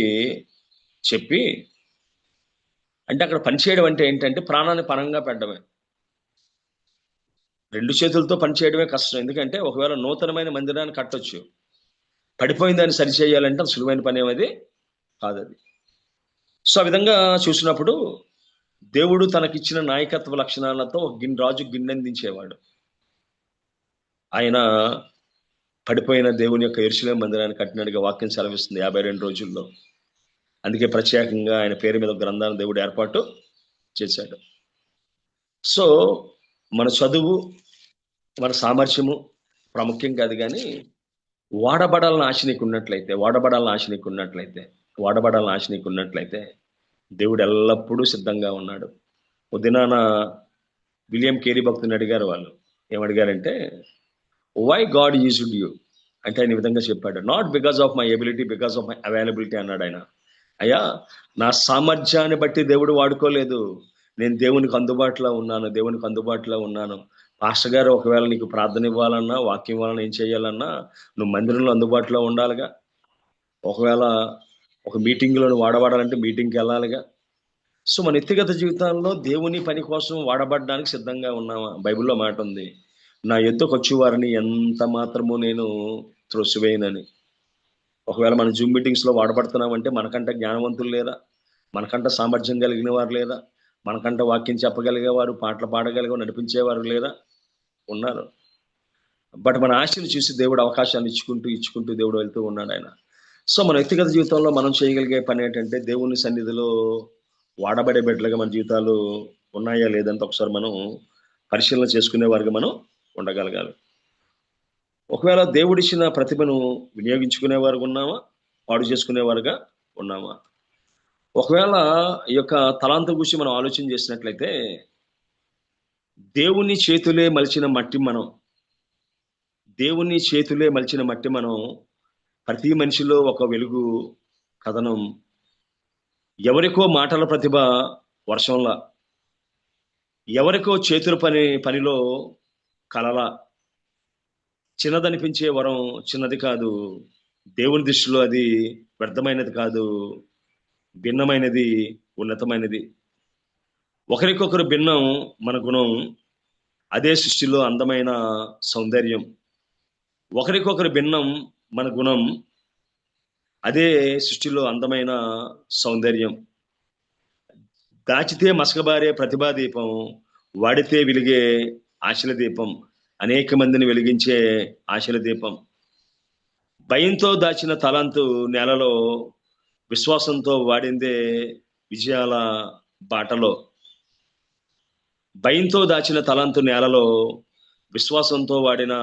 Speaker 4: అంటే అక్కడ పనిచేయడం అంటే ఏంటంటే ప్రాణాన్ని పణంగా పెట్టడమే. 2 చేతులతో పనిచేయడమే కష్టం. ఎందుకంటే ఒకవేళ నూతనమైన మందిరాన్ని కట్టొచ్చు, పడిపోయిన దాన్ని సరిచేయాలంటే సులువైన పని ఏమది కాదది. సో ఆ విధంగా చూసినప్పుడు దేవుడు తనకిచ్చిన నాయకత్వ లక్షణాలతో రాజు గిన్నెందించేవాడు. ఆయన పడిపోయిన దేవుని యొక్క యెరూషలేము మందిరాన్ని కట్టినట్టుగా వాక్యం సెలవిస్తుంది 52 రోజుల్లో. అందుకే ప్రత్యేకంగా ఆయన పేరు మీద గ్రంథాన్ని దేవుడు ఏర్పాటు చేశాడు. సో మన చదువు, మన సామర్థ్యము ప్రాముఖ్యం కాదు, కానీ వాడబడాలని ఆశ నీకు ఉన్నట్లయితే దేవుడు ఎల్లప్పుడూ సిద్ధంగా ఉన్నాడు. ఉదయాన విలియం కేరీ భక్తుని అడిగారు. వాళ్ళు ఏమడిగారంటే, వై గాడ్ యూజ్డ్ యూ అంటే ఆయన ఈ విధంగా చెప్పాడు, not because of my ability, because of my availability అన్నాడు ఆయన. అయ్యా నా సామర్థ్యాన్ని బట్టి దేవుడు వాడుకోలేదు, నేను దేవునికి అందుబాటులో ఉన్నాను. పాస్టర్ గారు ఒకవేళ నీకు ప్రార్థన ఇవ్వాలన్నా, వాక్యం ఇవ్వాలన్నా, ఏం చేయాలన్నా నువ్వు మందిరంలో అందుబాటులో ఉండాలిగా. ఒకవేళ ఒక మీటింగ్లో వాడబడాలంటే మీటింగ్కి వెళ్ళాలిగా. సో మన వ్యక్తిగత జీవితంలో దేవుని పని కోసం వాడబడడానికి సిద్ధంగా ఉన్నామా? బైబిల్లో మాట ఉంది, నా ఎద్దుకు వచ్చి వారిని ఎంత మాత్రమూ నేను త్రోసివేయనని. ఒకవేళ మన జూమ్ మీటింగ్స్లో వాడబడుతున్నామంటే మనకంటే జ్ఞానవంతులు లేదా, మనకంటే సామర్థ్యం కలిగిన వారు లేదా, మనకంటే వాక్యం చెప్పగలిగేవారు, పాటలు పాడగలిగే నడిపించేవారు లేదా, ఉన్నారు. బట్ మన ఆశను చూసి దేవుడు అవకాశాన్ని ఇచ్చుకుంటూ దేవుడు వెళ్తూ ఉన్నాడు ఆయన. సో మన వ్యక్తిగత జీవితంలో మనం చేయగలిగే పని ఏంటంటే, దేవుని సన్నిధిలో వాడబడే బిడ్డలుగా మన జీవితాలు ఉన్నాయా లేదంటే ఒకసారి మనం పరిశీలన చేసుకునే వారిగా మనం ఉండగలగాలి. ఒకవేళ దేవుడిచ్చిన ప్రతిభను వినియోగించుకునేవారుగా ఉన్నామా, పాడు చేసుకునేవారుగా ఉన్నామా? ఒకవేళ ఈ యొక్క తలాంతం గురించి మనం ఆలోచన చేసినట్లయితే, దేవుని చేతులే మలిచిన మట్టి మనం ప్రతి మనిషిలో ఒక వెలుగు కథనం. ఎవరికో మాటల ప్రతిభ వర్షంలా, ఎవరికో చేతుల పనిలో కలలా. చిన్నదనిపించే వరం చిన్నది కాదు, దేవుని దృష్టిలో అది వ్యర్థమైనది కాదు, భిన్నమైనది, ఉన్నతమైనది. ఒకరికొకరు భిన్నం మన గుణం, అదే సృష్టిలో అందమైన సౌందర్యం. ఒకరికొకరు భిన్నం మన గుణం, అదే సృష్టిలో అందమైన సౌందర్యం. దాచితే మసకబారే ప్రతిభా దీపం, వాడితే వెలిగే ఆశల దీపం, అనేక మందిని వెలిగించే ఆశల దీపం. భయంతో దాచిన తలంతు నేలలో, విశ్వాసంతో వాడిందే విజయాల బాటలో. భయంతో దాచిన తలంతు నేలలో, విశ్వాసంతో వాడిన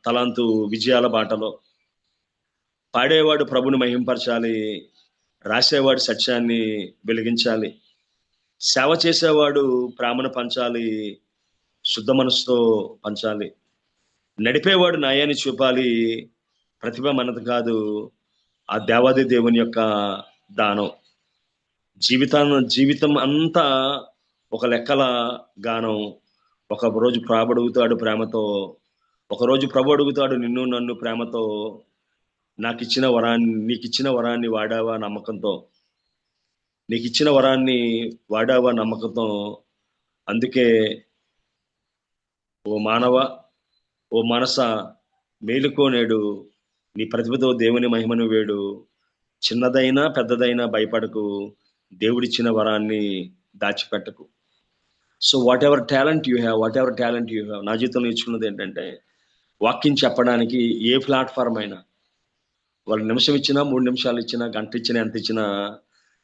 Speaker 4: తలంతు విజయాల బాటలో. పాడేవాడు ప్రభుని మహింపరచాలి, రాసేవాడు సత్యాన్ని వెలిగించాలి, సేవ చేసేవాడు ప్రేమను పంచాలి, శుద్ధ మనసుతో పంచాలి, నడిపేవాడు న్యాయాన్ని చూపాలి, ప్రతిభ మనది కాదు, ఆ దేవాది దేవుని యొక్క దానం. జీవితం అంతా ఒక లెక్కల గానం. ఒక రోజు ప్రభు అడుగుతాడు ప్రేమతో, ఒకరోజు ప్రభు అడుగుతాడు నిన్ను నన్ను ప్రేమతో, నీకిచ్చిన వరాన్ని వాడావా నమ్మకంతో, నీకిచ్చిన వరాన్ని వాడావా నమ్మకంతో. అందుకే ఓ మానవ, ఓ మనస, మేలుకోనేడు, నీ ప్రతిభతో దేవుని మహిమను వేడు, చిన్నదైనా పెద్దదైనా భయపడకు, దేవుడిచ్చిన వరాన్ని దాచిపెట్టకు. So whatever talent you have, నా జీవితంలో నేర్చుకున్నది ఏంటంటే, వాక్యం చెప్పడానికి ఏ ప్లాట్ఫామ్ అయినా, వాళ్ళు నిమిషం ఇచ్చినా, 3 నిమిషాలు ఇచ్చినా, గంట ఇచ్చినా, ఎంత ఇచ్చినా,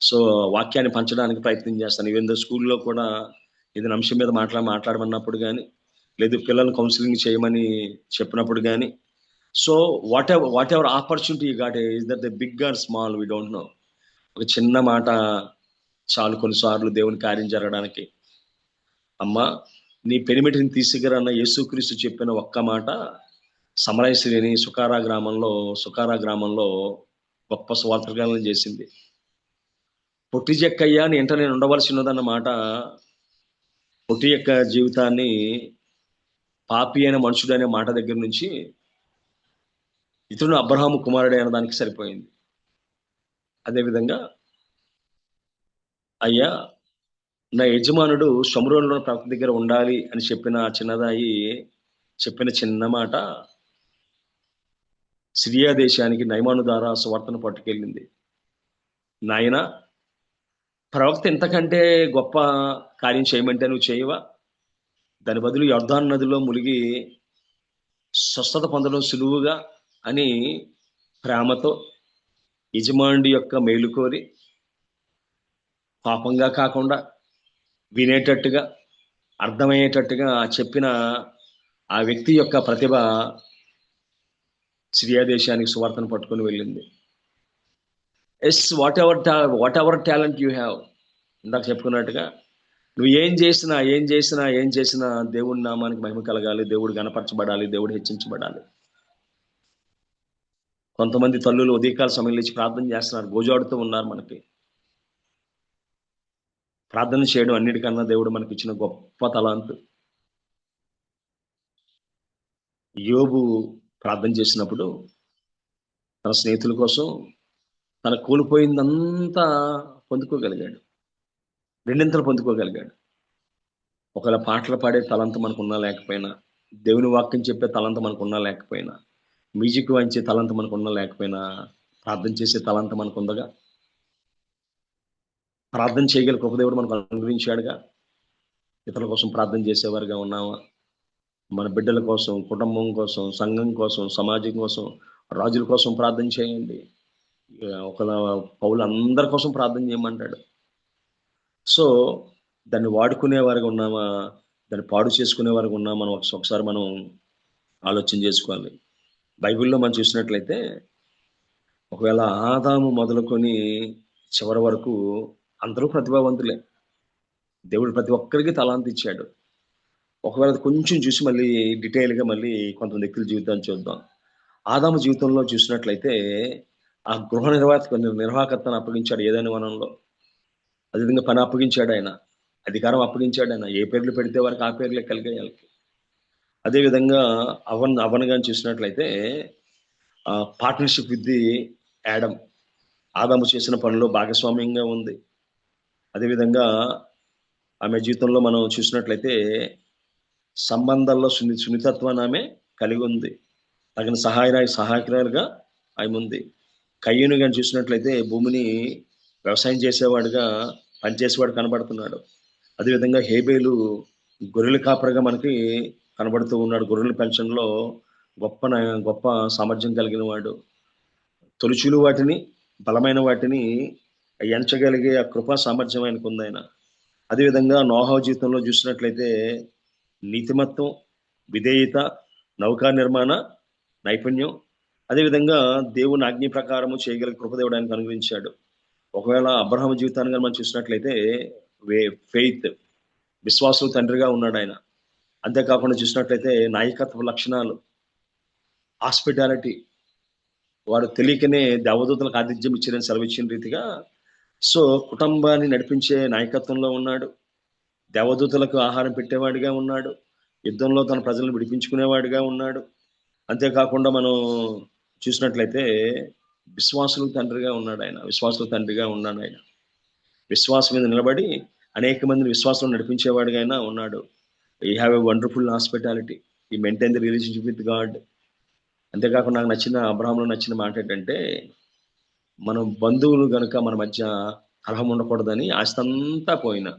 Speaker 4: సో వాక్యాన్ని పంచడానికి ప్రయత్నం చేస్తాను. ఈవెన్ స్కూల్లో కూడా ఏదైనా అంశం మీద మాట్లాడమన్నప్పుడు కానీ, లేదు పిల్లల్ని కౌన్సిలింగ్ చేయమని చెప్పినప్పుడు కానీ, so whatever opportunity you got, is that the big or small, we don't know. ఒక చిన్న మాట చాలు కొన్నిసార్లు దేవుని కార్యం జరగడానికి. అమ్మా, నీ పెనిమిటిని తీసుకురన్న యేసుక్రీస్తు చెప్పిన ఒక్క మాట సమరయశ్రీని సుకారా గ్రామంలో గొప్ప స్వార్థకాలను చేసింది. పొట్టి చెక్కయ్య నీ ఇంట నేను ఉండవలసి ఉన్నదన్న మాట పొట్టి యొక్క జీవితాన్ని పాపి అయిన మనుషుడు అనే మాట దగ్గర నుంచి ఇతరుడు అబ్రహాము కుమారుడే అనే దానికి సరిపోయింది. అదేవిధంగా, అయ్యా నా యజమానుడు షోమ్రోనులో ప్రవక్త దగ్గర ఉండాలి అని చెప్పిన చిన్నదాయి చెప్పిన చిన్న మాట సిరియా దేశానికి నయమాను ద్వారా సువార్తను పట్టుకెళ్ళింది. నాయన, ప్రవక్త ఇంతకంటే గొప్ప కార్యం చేయమంటే నువ్వు చేయవా? దాని బదులు యొర్దాను నదిలో మునిగి స్వస్థత పొందడం సులువుగా అని ప్రేమతో యజమానుడి యొక్క మేలు కోరి, పాపంగా కాకుండా వినేటట్టుగా అర్థమయ్యేటట్టుగా చెప్పిన ఆ వ్యక్తి యొక్క ప్రతిభ సిరియా దేశానికి సువార్తను పట్టుకొని వెళ్ళింది. Yes, whatever talent you have, ఇందాక చెప్పుకున్నట్టుగా నువ్వు ఏం చేసినా దేవుడి నామానికి మహిమ కలగాలి, దేవుడు గణపరచబడాలి, దేవుడు హెచ్చించబడాలి. కొంతమంది తల్లులు ఉదయకాల సమయంలో ఇచ్చి ప్రార్థన చేస్తున్నారు, గోజాడుతూ ఉన్నారు. మనకి ప్రార్థన చేయడం అన్నిటికన్నా దేవుడు మనకి ఇచ్చిన గొప్ప తలాంతు. యోబు ప్రార్థన చేసినప్పుడు తన స్నేహితుల కోసం తన కోల్పోయిందంతా పొందుకోగలిగాడు, రెండింతలు పొందుకోగలిగాడు. ఒకవేళ పాటలు పాడే తలంత మనకున్నా లేకపోయినా, దేవుని వాక్యం చెప్పే తలంత మనకున్నా లేకపోయినా, మ్యూజిక్ వాయించే తలంత మనకున్నా లేకపోయినా, ప్రార్థన చేసే తలంత మనకు ఉందగా. ప్రార్థన చేయగల గొప్ప దేవుడు మనకు అనుగ్రహించాడుగా. ఇతరుల కోసం ప్రార్థన చేసేవారుగా ఉన్నామా? మన బిడ్డల కోసం, కుటుంబం కోసం, సంఘం కోసం, సమాజం కోసం, రాజుల కోసం ప్రార్థన చేయండి. ఒక పౌలు అందరి కోసం ప్రార్థన చేయమంటాడు. సో దాన్ని వాడుకునే వారికి ఉన్నామా, దాన్ని పాడు చేసుకునే వారికి ఉన్నామా, మనం ఒకసారి మనం ఆలోచన చేసుకోవాలి. బైబిల్లో మనం చూసినట్లయితే, ఒకవేళ ఆదాము మొదలుకొని చివరి వరకు అందరూ ప్రతిభావంతులే. దేవుడు ప్రతి ఒక్కరికి తలాంత ఇచ్చాడు. ఒకవేళ కొంచెం చూసి మళ్ళీ డీటెయిల్గా మళ్ళీ కొంతమంది వ్యక్తుల జీవితాన్ని చూద్దాం. ఆదాము జీవితంలో చూసినట్లయితే ఆ గృహ నిర్వాహకర్తను అప్పగించాడు ఏదైనా వనంలో. అదేవిధంగా పని అప్పగించాడు ఆయన, అధికారం అప్పగించాడు ఆయన. ఏ పేర్లు పెడితే వారికి ఆ పేర్లే కలిగాయి వాళ్ళకి. అదేవిధంగా అవన్ కానీ చూసినట్లయితే పార్ట్నర్షిప్ విత్ ది యాడమ్, ఆదాము చేసిన పనిలో భాగస్వామ్యంగా ఉంది. అదేవిధంగా ఆమె జీవితంలో మనం చూసినట్లయితే సంబంధాల్లో సున్నితత్వాన్ని ఆమె కలిగి ఉంది. తగిన సహాయకురాలుగా ఆమె ఉంది. కయ్యూను కానీ చూసినట్లయితే భూమిని వ్యవసాయం చేసేవాడుగా పనిచేసేవాడు కనబడుతున్నాడు. అదేవిధంగా హేబేలు గొర్రెల కాపరిగా మనకి కనబడుతూ ఉన్నాడు. గొర్రెల పెంచడంలో గొప్ప సామర్థ్యం కలిగిన వాడు. తొలుచులు వాటిని, బలమైన వాటిని ఎంచగలిగే ఆ కృపా సామర్థ్యం ఆయనకు ఉంది. ఆయన అదేవిధంగా నోహా జీవితంలో చూసినట్లయితే నీతిమత్వం, విధేయత, నౌకా నిర్మాణ నైపుణ్యం, అదేవిధంగా దేవుని ఆజ్ఞ ప్రకారము చేయగలిగే కృపదేవుడు ఆయనకు అనుగ్రహించాడు. ఒకవేళ అబ్రహాము జీవితాన్ని కానీ మనం చూసినట్లయితే ఫెయిత్, విశ్వాసం తండ్రిగా ఉన్నాడు ఆయన. అంతేకాకుండా చూసినట్లయితే నాయకత్వ లక్షణాలు, హాస్పిటాలిటీ, వారు తెలియకనే దేవదూతలకు ఆతిథ్యం ఇచ్చారని సెలవిచ్చిన రీతిగా సో కుటుంబాన్ని నడిపించే నాయకత్వంలో ఉన్నాడు. దేవదూతలకు ఆహారం పెట్టేవాడిగా ఉన్నాడు. యుద్ధంలో తన ప్రజలను విడిపించుకునేవాడిగా ఉన్నాడు. అంతేకాకుండా మనం చూసినట్లయితే విశ్వాసులకు తండ్రిగా ఉన్నాడు ఆయన. విశ్వాసం మీద నిలబడి అనేక మందిని విశ్వాసం నడిపించేవాడిగా అయినా ఉన్నాడు. ఈ హ్యావ్ ఎ వండర్ఫుల్ హాస్పిటాలిటీ, ఈ maintain the relationship with God. అంతేకాకుండా నాకు నచ్చిన అబ్రహాంలో నచ్చిన మాట ఏంటంటే, మనం బంధువులు కనుక మన మధ్య కలహం ఉండకూడదని ఆస్తంతా పోయినా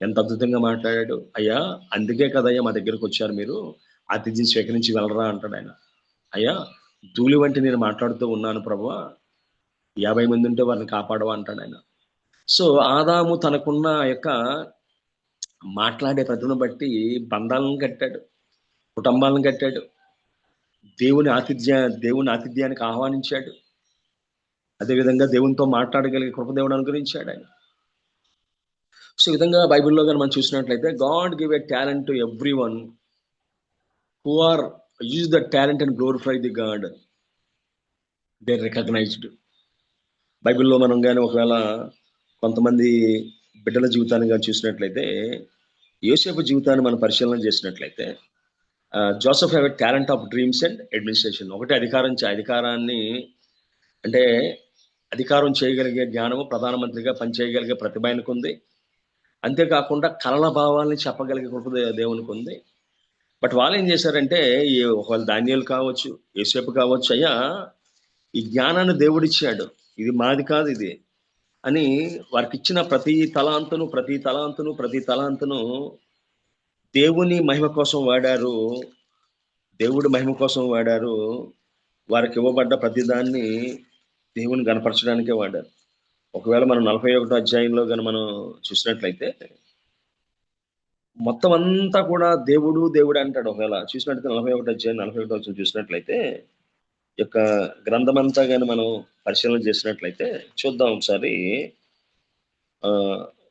Speaker 4: ఎంత అద్భుతంగా మాట్లాడాడు. అయ్యా అందుకే కదయ్యా మా దగ్గరకు వచ్చారు, మీరు ఆతిథ్యం స్వీకరించి వెళ్ళరా అంటాడు ఆయన. అయ్యా ధూళి వంటి నేను మాట్లాడుతూ ఉన్నాను ప్రభువా, 50 మంది ఉంటే వారిని కాపాడవా అంటాడు ఆయన. సో ఆదాము తనకున్న యొక్క మాట్లాడే ప్రతిభను బట్టి బంధాలను కట్టాడు, కుటుంబాలను కట్టాడు, దేవుని ఆతిథ్యానికి ఆహ్వానించాడు. అదేవిధంగా దేవునితో మాట్లాడగలిగే కృపదేవుడు అనుగ్రహించాడు ఆయన. సో ఈ విధంగా బైబిల్లో కానీ మనం చూసినట్లయితే God give a talent to everyone who are use the talent and glorify the God, they recognised. బైబిల్లో మనం కానీ ఒకవేళ కొంతమంది బిడ్డల జీవితాన్ని కానీ చూసినట్లయితే, యోసేపు జీవితాన్ని మనం పరిశీలన చేసినట్లయితే, Joseph have a talent of dreams and administration. ఒకటి అధికారాన్ని అంటే అధికారం చేయగలిగే జ్ఞానము, ప్రధానమంత్రిగా పనిచేయగలిగే ప్రతిభ ఆయనకు ఉంది. అంతేకాకుండా కలల భావాల్ని చెప్పగలిగే కృప దేవునికి ఉంది. బట్ వాళ్ళు ఏం చేశారంటే, ఒకవేళ దానియేలు కావచ్చు, యోసేపు కావచ్చు, అయ్యా ఈ జ్ఞానాన్ని దేవుడిచ్చాడు, ఇది మాది కాదు ఇది అని వారికి ఇచ్చిన ప్రతి తలాంతును దేవుని మహిమ కోసం వాడారు. వారికి ఇవ్వబడ్డ ప్రతిదాన్ని దేవుని గణపరచడానికే వాడారు. ఒకవేళ మనం 41వ అధ్యాయంలో కానీ మనం చూసినట్లయితే మొత్తం అంతా కూడా దేవుడు అంటాడు. ఒకవేళ చూసినట్లయితే 41వ అధ్యాయం 41వ వచనం చూసినట్లయితే యొక్క గ్రంథం అంతా కానీ మనం పరిశీలన చేసినట్లయితే చూద్దాం ఒకసారి.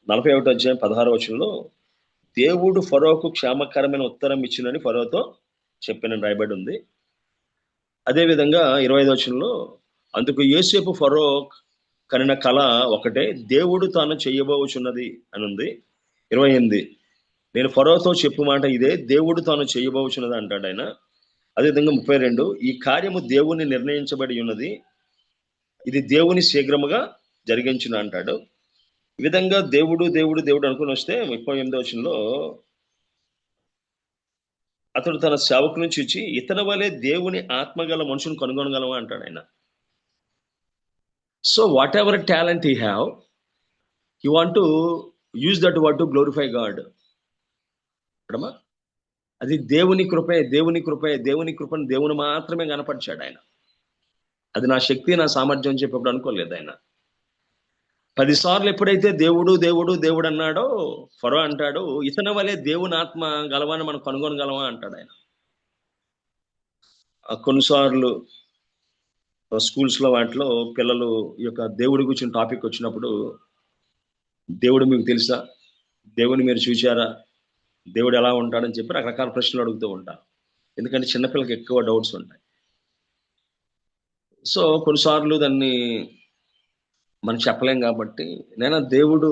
Speaker 4: 41వ అధ్యాయం 16వ వచనంలో దేవుడు ఫరోకు క్షేమకరమైన ఉత్తరం ఇచ్చినని ఫరోతో చెప్పినని రాయబడి ఉంది. అదేవిధంగా 25వ వచనంలో అందుకు యోసేపు ఫరో కనిన కళ ఒకటే, దేవుడు తాను చేయబోచున్నది అని ఉంది. 28 నేను ఫరోతో చెప్పు మాట ఇదే, దేవుడు తాను చేయబోచున్నది అంటాడు ఆయన. అదేవిధంగా 32 ఈ కార్యము దేవుని నిర్ణయించబడి ఉన్నది, ఇది దేవుని శీఘ్రముగా జరిగించును అంటాడు. ఈ విధంగా దేవుడు అనుకుని వస్తే 38వ వచనంలో అతడు తన సేవకుని చూచి ఇతని వలె దేవుని ఆత్మగల మనుషుని కనుగొనగలవా అంటాడు ఆయన. So whatever talent he have, he want to use that word to glorify God. అది దేవుని కృపను దేవుని మాత్రమే కనపరిచాడు ఆయన. అది నా శక్తి, నా సామర్థ్యం అని చెప్పేప్పుడు అనుకోలేదు ఆయన. 10 సార్లు ఎప్పుడైతే దేవుడు అన్నాడో ఫరో అంటాడు, ఇతని వలె దేవుని ఆత్మ గలవాన్ని మనం కనుగొనగలవా అంటాడు ఆయన. కొన్నిసార్లు స్కూల్స్లో వాటిలో పిల్లలు ఈ యొక్క దేవుడి గురించి టాపిక్ వచ్చినప్పుడు, దేవుడు మీకు తెలుసా, దేవుని మీరు చూశారా, దేవుడు ఎలా ఉంటాడని చెప్పి రకరకాల ప్రశ్నలు అడుగుతూ ఉంటారు. ఎందుకంటే చిన్నపిల్లలకి ఎక్కువ డౌట్స్ ఉంటాయి. సో కొన్నిసార్లు దాన్ని మనం చెప్పలేం కాబట్టి, నేను దేవుడు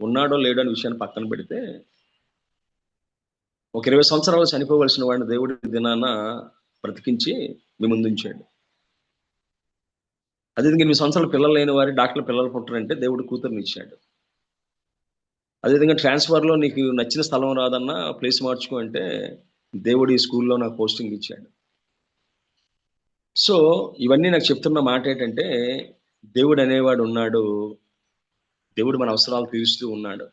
Speaker 4: ఉన్నాడో లేడో అనే విషయాన్ని పక్కన పెడితే, ఒక 20 సంవత్సరాలు చనిపోవలసిన వాడిని దేవుడి దినాన బ్రతికించి మీ ముందు ఉంచాడు. అదే 8 సంవత్సరాలు పిల్లలు లేని వారి డాక్టర్ పిల్లలు పుట్టారంటే దేవుడు కూతురుని ఇచ్చాడు. అదేవిధంగా ట్రాన్స్ఫర్లో నీకు నచ్చిన స్థలం రాదన్నా ప్లేస్ మార్చుకో అంటే దేవుడు ఈ స్కూల్లో నాకు పోస్టింగ్ ఇచ్చాడు. సో ఇవన్నీ నాకు చెప్తున్న మాట ఏంటంటే, దేవుడు అనేవాడు ఉన్నాడు. దేవుడు మన అవసరాలు తీరుస్తూ ఉన్నాడు.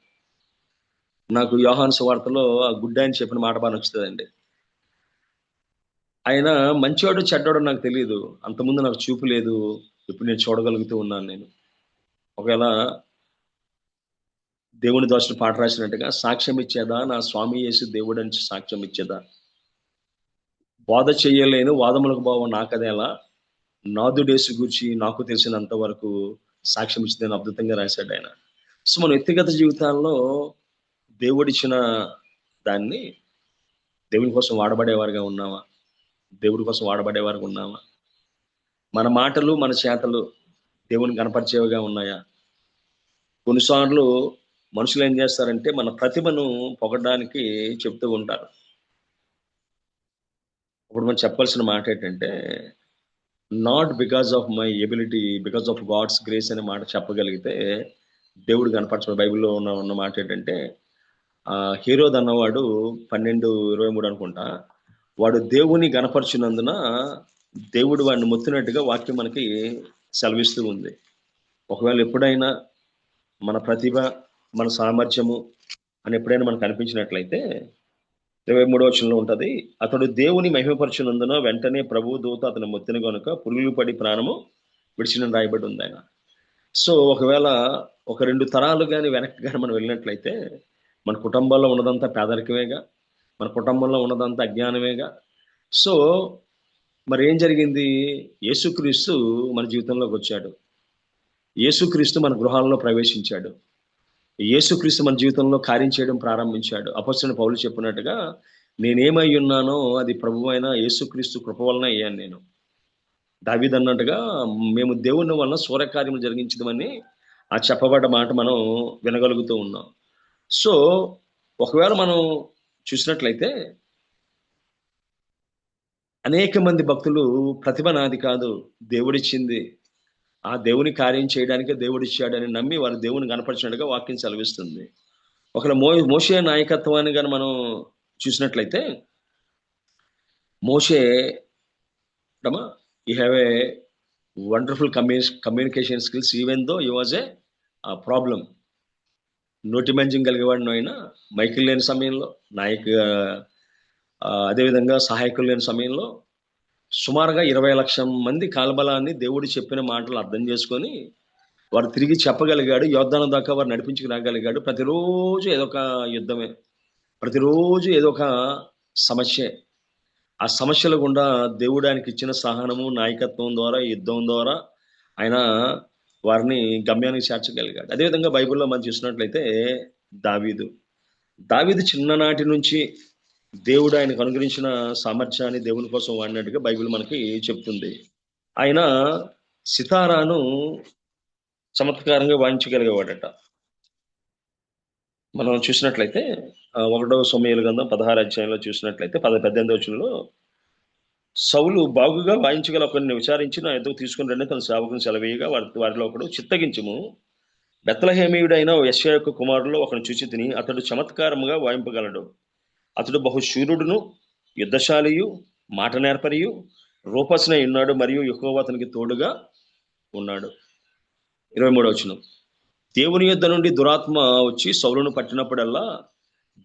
Speaker 4: నాకు యోహాను సువార్తలో ఆ గుడ్డాయన చెప్పిన మాట బాగా నచ్చుతుందండి. ఆయన మంచివాడు చెడ్డవాడు నాకు తెలియదు, అంతకుముందు నాకు చూపు లేదు, ఇప్పుడు నేను చూడగలుగుతూ ఉన్నాను. నేను ఒకవేళ దేవుని దోషులు పాట రాసినట్టుగా సాక్ష్యం ఇచ్చేదా నా స్వామి యేసు దేవుడు అని సాక్ష్యం ఇచ్చేదా, బోధ చెయ్యలేను వాదములకు బావ నాకదేలా, నాదుడేసు గురించి నాకు తెలిసినంత వరకు సాక్ష్యం ఇచ్చిందని అద్భుతంగా రాశాడు ఆయన. సో మన వ్యక్తిగత జీవితాల్లో దేవుడిచ్చిన దాన్ని దేవుని కోసం వాడబడేవారుగా ఉన్నామా? దేవుడి కోసం వాడబడేవారుగా ఉన్నామా? మన మాటలు మన చేతలు దేవుని కనపరిచేవిగా ఉన్నాయా? కొన్నిసార్లు మనుషులు ఏం చేస్తారంటే మన ప్రతిభను పొగడడానికి చెప్తూ ఉంటారు. ఇప్పుడు మనం చెప్పాల్సిన మాట ఏంటంటే, not because of my ability, because of God's grace అనే మాట చెప్పగలిగితే దేవుడు కనపరచ. బైబిల్లో ఉన్న మాట ఏంటంటే, హీరోద్ అన్నవాడు 12:23 అనుకుంటా, వాడు దేవుని గనపరచునందున దేవుడు వాడిని మొత్తినట్టుగా వాక్యం మనకి సెలవిస్తూ ఉంది. ఒకవేళ ఎప్పుడైనా మన ప్రతిభ మన సామర్థ్యము అని ఎప్పుడైనా మనకు అనిపించినట్లయితే 23వ వచనంలో ఉంటది, అతడు దేవుని మహిమపరచునందున వెంటనే ప్రభు దూత అతను మొత్తిన కనుక పురుగులు పడి ప్రాణము విడిచిన రాయబడి ఉంది ఆయన. సో ఒకవేళ ఒక 2 తరాలు కానీ వెనక్కి కానీ మనం వెళ్ళినట్లయితే మన కుటుంబాల్లో ఉన్నదంతా పేదరికమేగా, మన కుటుంబంలో ఉన్నదంతా అజ్ఞానమేగా. సో మరి ఏం జరిగింది? యేసుక్రీస్తు మన జీవితంలోకి వచ్చాడు. యేసుక్రీస్తు మన గృహాల్లో ప్రవేశించాడు. యేసుక్రీస్తు మన జీవితంలో కార్యం చేయడం ప్రారంభించాడు. అపొస్తలుడైన పౌలు చెప్పినట్టుగా, నేనేమై ఉన్నానో అది ప్రభువైన యేసుక్రీస్తు కృప వలన అయ్యాను నేను. దావీదు అన్నట్టుగా మేము దేవుని వలన సూరకార్యములు జరిగించదమని ఆ చెప్పబడ్డ మాట మనం వినగలుగుతూ ఉన్నాం. సో ఒకవేళ మనం చూసినట్లయితే అనేక మంది భక్తులు ప్రతిభ నాది కాదు, దేవుడిచ్చింది, ఆ దేవుని కార్యం చేయడానికే దేవుడిచ్చాడని నమ్మి వారు దేవుని కనపరిచినట్టుగా వాక్యం సెలవిస్తుంది. ఒకవేళ మోషే నాయకత్వాన్ని కానీ మనం చూసినట్లయితే, మోషే he have a wonderful communication skills even though he was a problem. నోటి మంజం కలిగేవాడిని అయినా మైకులు లేని సమయంలో, అదేవిధంగా సహాయకులు లేని సమయంలో సుమారుగా 20 లక్షల మంది కాల్బలాన్ని దేవుడు చెప్పిన మాటలు అర్థం చేసుకొని వారు తిరిగి చెప్పగలిగాడు. యోర్దాను దాకా వారు నడిపించుకు రాగలిగాడు. ప్రతిరోజు ఏదో ఒక యుద్ధమే, ప్రతిరోజు ఏదో ఒక సమస్యే. ఆ సమస్యల గుండా దేవుడు ఆయనకి ఇచ్చిన సహనము, నాయకత్వం ద్వారా, యుద్ధం ద్వారా ఆయన వారిని గమ్యానికి చేర్చగలిగాడు. అదేవిధంగా బైబిల్లో మనం చూసినట్లయితే దావీదు చిన్ననాటి నుంచి దేవుడు ఆయనకు అనుగ్రహించిన సామర్థ్యాన్ని దేవుని కోసం వాడినట్టుగా బైబిల్ మనకి చెప్తుంది. ఆయన సితారాను చమత్కారంగా వాయించగలిగేవాడట. మనం చూసినట్లయితే 1వ సమూయేలు గ్రంథం 16వ అధ్యాయంలో చూసినట్లయితే 18వ వచనంలో, సౌలు బాగుగా వాయించగల ఒకరిని విచారించి నా ఎదుగు తీసుకుని రండి తన సేవకుని సెలవేయగా వారిలో ఒకడు, చిత్తగించుము, బెత్లెహేమీయుడైన యెషయా యొక్క కుమారులో ఒకరిని చూచి తిని, అతడు చమత్కారముగా వాయింపగలడు, అతడు బహుశూరుడును యుద్ధశాలియు మాట నేర్పరియు రూపస్నై ఉన్నాడు, మరియు యెహోవా అతనికి తోడుగా ఉన్నాడు. 23వ వచనం, దేవుని యొద్ద నుండి దురాత్మ వచ్చి సౌలును పట్టినప్పుడల్లా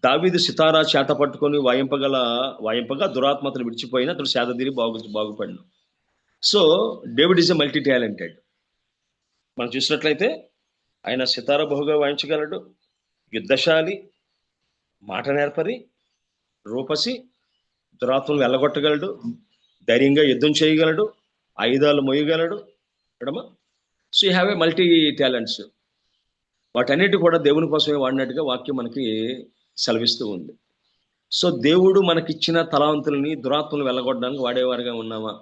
Speaker 4: దావీదు సితారా చేత పట్టుకొని వాయింపగా దురాత్మ అతను విడిచిపోయిన అతడు సేదతీరి బాగుపడిన. So David is a multi talented. మనం చూసినట్లయితే ఆయన సితారా బహుగా వాయించగలడు, యుద్ధశాలి, మాట నేర్పరి, రూపసి, దురాత్మను వెళ్ళగొట్టగలడు, ధైర్యంగా యుద్ధం చేయగలడు, ఆయుధాలు మోయగలడు. So you have a multi talents. వాటన్నిటి కూడా దేవుని కోసమే వాడినట్టుగా వాక్యం మనకి సెలవిస్తూ ఉంది. సో దేవుడు మనకిచ్చిన తలాంతులని దురాత్మలు వెళ్ళగొట్టడానికి వాడేవారుగా ఉన్నామా?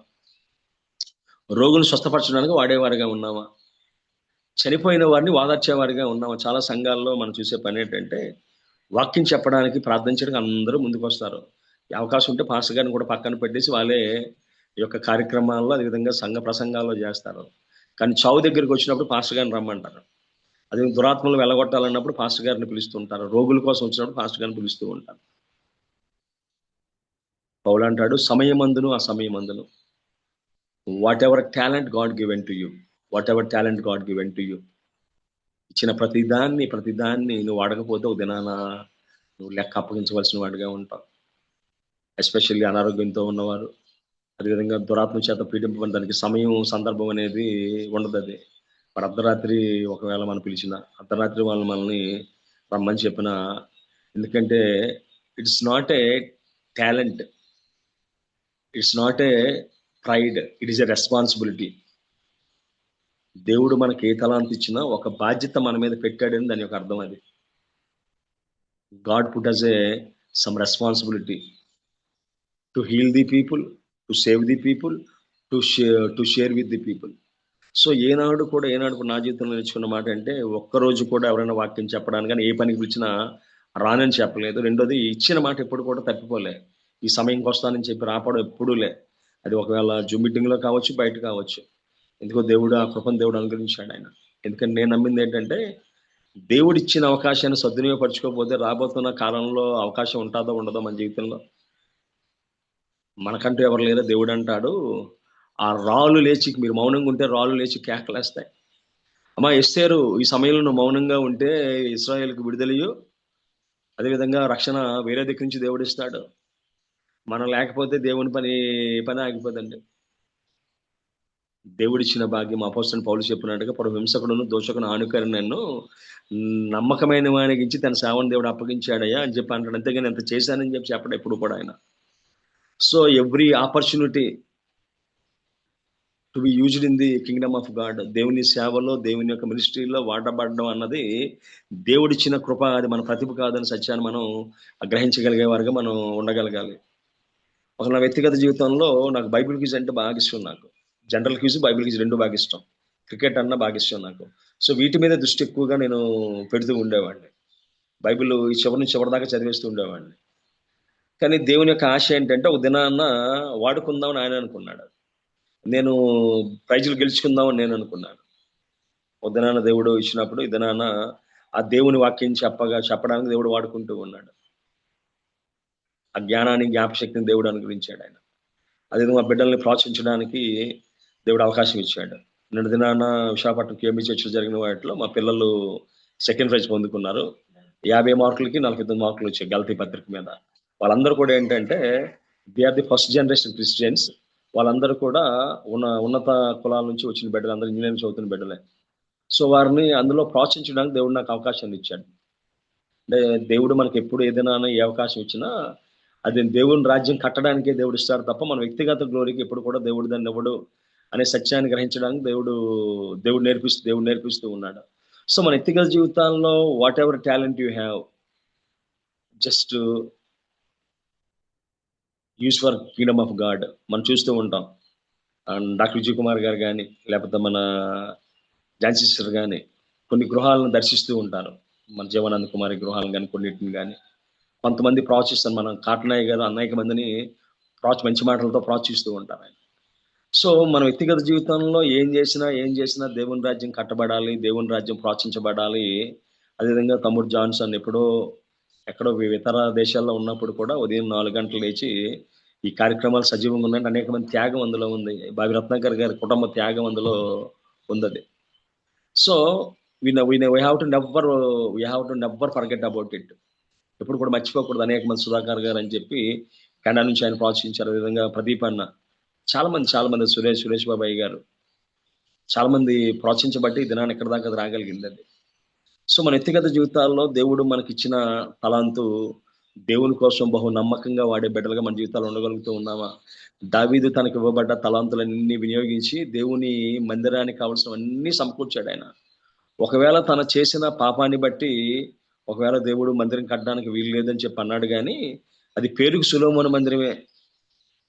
Speaker 4: రోగులు స్వస్థపరచడానికి వాడేవారుగా ఉన్నామా? చనిపోయిన వారిని వాదార్చేవారిగా ఉన్నామా? చాలా సంఘాల్లో మనం చూసే పని ఏంటంటే, వాక్యం చెప్పడానికి ప్రార్థించడానికి అందరూ ముందుకు వస్తారు. అవకాశం ఉంటే పాస్టర్ గారిని కూడా పక్కన పెట్టేసి వాళ్ళే ఈ యొక్క కార్యక్రమాల్లో అదేవిధంగా సంఘ ప్రసంగాల్లో చేస్తారు. కానీ చావు దగ్గరికి వచ్చినప్పుడు పాస్టర్ గారిని రమ్మంటారు. అదే దురాత్మలు వెళ్ళగొట్టాలన్నప్పుడు పాస్టర్ గారిని పిలుస్తుంటారు. రోగుల కోసం వచ్చినప్పుడు పాస్టర్ గారిని పిలుస్తూ ఉంటారు. పౌలు అంటాడు, సమయమందును అసమయమందును whatever talent God given to you, whatever talent God given to you, ఇచ్చిన ప్రతిదాన్ని నువ్వు అడగపోతే ఒక దినాన నువ్వు లెక్క అప్పగించవలసిన వాడిగా ఉంటావు. ఎస్పెషల్లీ అనారోగ్యంతో ఉన్నవారు, అదేవిధంగా దురాత్మ చేత పీడింపబడిన దానికి సమయం సందర్భం అనేది ఉండదు. అది మరి అర్ధరాత్రి ఒకవేళ మనం పిలిచిన, అర్ధరాత్రి వాళ్ళు మనల్ని రమ్మని చెప్పిన, ఎందుకంటే it's not a talent, it's not a pride, it is a responsibility. దేవుడు మనకి ఏ తలాంతి ఇచ్చినా ఒక బాధ్యత మన మీద పెట్టాడని దాని యొక్క అర్థం. అది God put us a some responsibility to heal the people, to save the people, to share with the people. So ఏనాడు కూడా నా జీవితంలో నేర్చుకున్న మాట అంటే, ఒక్కరోజు కూడా ఎవరైనా వాక్యం చెప్పడానికి కానీ ఏ పనికి పిలిచినా రానని చెప్పలేదు. రెండోది, ఇచ్చిన మాట ఎప్పుడు కూడా తప్పిపోలే. ఈ సమయంకి వస్తానని చెప్పి రాపడం ఎప్పుడూ లే. అది ఒకవేళ జూమ్ మీటింగ్లో కావచ్చు, బయట కావచ్చు. ఎందుకో దేవుడు ఆ కృపను దేవుడు అనుగ్రహించాడు ఆయన. ఎందుకంటే నేను నమ్మింది ఏంటంటే, దేవుడు ఇచ్చిన అవకాశాన్ని సద్వినియోగపరచుకోకపోతే రాబోతున్న కాలంలో అవకాశం ఉంటుందో ఉండదో మన జీవితంలో. మనకంటూ ఎవరు లేరో దేవుడు అంటాడు, ఆ రాళ్ళు లేచి, మీరు మౌనంగా ఉంటే రాళ్ళు లేచి కేకలేస్తాయి. అమ్మా ఎస్తేరు, ఈ సమయంలో నువ్వు మౌనంగా ఉంటే ఇశ్రాయేలుకు విడుదలయు, అదేవిధంగా రక్షణ వేరే దగ్గర నుంచి దేవుడు ఇస్తాడు. మనం లేకపోతే దేవుని పని ఆగిపోదండి. దేవుడిచ్చిన భాగ్యం అపోస్తలుడైన పౌలు చెప్పినట్టుగా, పడు హింసకుడును దోషకును ఆనుకరిని నన్ను నమ్మకమైన వానికి ఇచ్చి తన సేవను దేవుడు అప్పగించాడయ్యా అని చెప్పి అంటాడు. అంతేగాని ఎంత చేశానని చెప్పి చెప్పడం ఎప్పుడు కూడా ఆయన. So every opportunity to be used in the Kingdom of God, దేవుని సేవలో, దేవుని యొక్క మినిస్ట్రీలో వాడబడడం అన్నది దేవుడిచ్చిన కృప. అది మన ప్రతిభ కాదని సత్యాన్ని మనం గ్రహించగలిగే వారుగా మనం ఉండగలగాలి. ఒక నా వ్యక్తిగత జీవితంలో నాకు బైబిల్ క్విజ్ అంటే బాగా ఇష్టం. నాకు జనరల్ క్విజ్, బైబిల్ క్విజ్ రెండు బాగా ఇష్టం. క్రికెట్ అన్న బాగా ఇష్టం నాకు. సో వీటి మీద దృష్టి ఎక్కువగా నేను పెడుతూ ఉండేవాడిని. బైబిల్ ఈ చివరి నుంచి చివరి దాకా చదివేస్తూ ఉండేవాడిని. కానీ దేవుని యొక్క ఆశ ఏంటంటే, ఒక దినాన్న వాడుకుందామని ఆయన అనుకున్నాడు. నేను ప్రైజులు గెలుచుకుందామని నేను అనుకున్నాను. ఒక దినాన దేవుడు ఇచ్చినప్పుడు, ఈ దినాన ఆ దేవుని వాక్యం చెప్పడానికి దేవుడు వాడుకుంటూ ఉన్నాడు. ఆ జ్ఞానాన్ని, జ్ఞాపశక్తిని దేవుడు అనుగ్రహించాడు ఆయన. అదేవిధంగా మా బిడ్డల్ని ప్రోత్సహించడానికి దేవుడు అవకాశం ఇచ్చాడు. నిన్న దినాన విశాఖపట్నం కేఎంబీ చర్చిలో జరిగిన వాటిలో మా పిల్లలు సెకండ్ ప్రైజ్ పొందుకున్నారు. 50 మార్కులకి 49 మార్కులు వచ్చాయి గల్తీ పత్రిక మీద. వాళ్ళందరూ కూడా ఏంటంటే, they are the first generation Christians. వాళ్ళందరూ కూడా ఉన్నత కులాల నుంచి వచ్చిన బిడ్డలు, అందరూ ఇంజనీరింగ్ చదువుతున్న బిడ్డలే. సో వారిని అందులో ప్రోత్సహించడానికి దేవుడు నాకు అవకాశాన్ని ఇచ్చాడు. అంటే దేవుడు మనకి ఎప్పుడు ఏదైనా ఏ అవకాశం ఇచ్చినా అది దేవుని రాజ్యం కట్టడానికే దేవుడు ఇస్తాడు తప్ప మన వ్యక్తిగత గ్లోరీకి ఎప్పుడు కూడా దేవుడు దాన్ని ఇవ్వడు అనే సత్యాన్ని గ్రహించడానికి దేవుడు నేర్పిస్తూ ఉన్నాడు. సో మన వ్యక్తిగత జీవితాల్లో what ever talent you have, just use for Kingdom of God. మనం చూస్తూ ఉంటాం. డాక్టర్ విజయ్ కుమార్ గారు కానీ, లేకపోతే మన ఝాన్సీ సిస్టర్ కానీ కొన్ని గృహాలను దర్శిస్తూ ఉంటారు. మన జీవనానంద కుమారి గృహాలను కానీ, కొన్నిటిని కానీ కొంతమంది ప్రోత్సహిస్తారు. మన కాటనాయ్ గారు అనేక మందిని మంచి మాటలతో ప్రోత్సహిస్తూ ఉంటారు ఆయన. సో మన వ్యక్తిగత జీవితంలో ఏం చేసినా దేవుని రాజ్యం కట్టబడాలి, దేవుని రాజ్యం ప్రోత్సహించబడాలి. అదేవిధంగా తమ్ముడు జాన్సన్ ఎక్కడో ఇతర దేశాల్లో ఉన్నప్పుడు కూడా ఉదయం 4 గంటలు లేచి ఈ కార్యక్రమాలు సజీవంగా ఉన్నాయంటే అనేక మంది త్యాగం అందులో ఉంది. బాబి రత్నాకర్ గారి కుటుంబ త్యాగం అందులో ఉంది. So we have to never forget about it. ఎప్పుడు కూడా మర్చిపోకూడదు. అనేక మంది సుధాకర్ గారు అని చెప్పి కెనడా నుంచి ఆయన ప్రోత్సహించారు. అదేవిధంగా ప్రదీప్ అన్న, చాలా మంది సురేష్ బాబాయ్ గారు, చాలా మంది ప్రోత్సహించబట్టి దినాన్ని ఎక్కడ దాకా రాగలిగింది అది. సో మన వ్యక్తిగత జీవితాల్లో దేవుడు మనకిచ్చిన తలాంతు దేవుని కోసం బహు నమ్మకంగా వాడే బిడ్డలుగా మన జీవితాలు ఉండగలుగుతూ ఉన్నామా? దావీదు తనకు ఇవ్వబడ్డ తలాంతులన్నీ వినియోగించి దేవుని మందిరానికి కావాల్సినవన్నీ సమకూర్చాడు ఆయన. ఒకవేళ తన చేసిన పాపాన్ని బట్టి ఒకవేళ దేవుడు మందిరం కట్టడానికి వీలు లేదని చెప్పి అన్నాడు, కానీ అది పేరుకు సొలొమోను మందిరమే.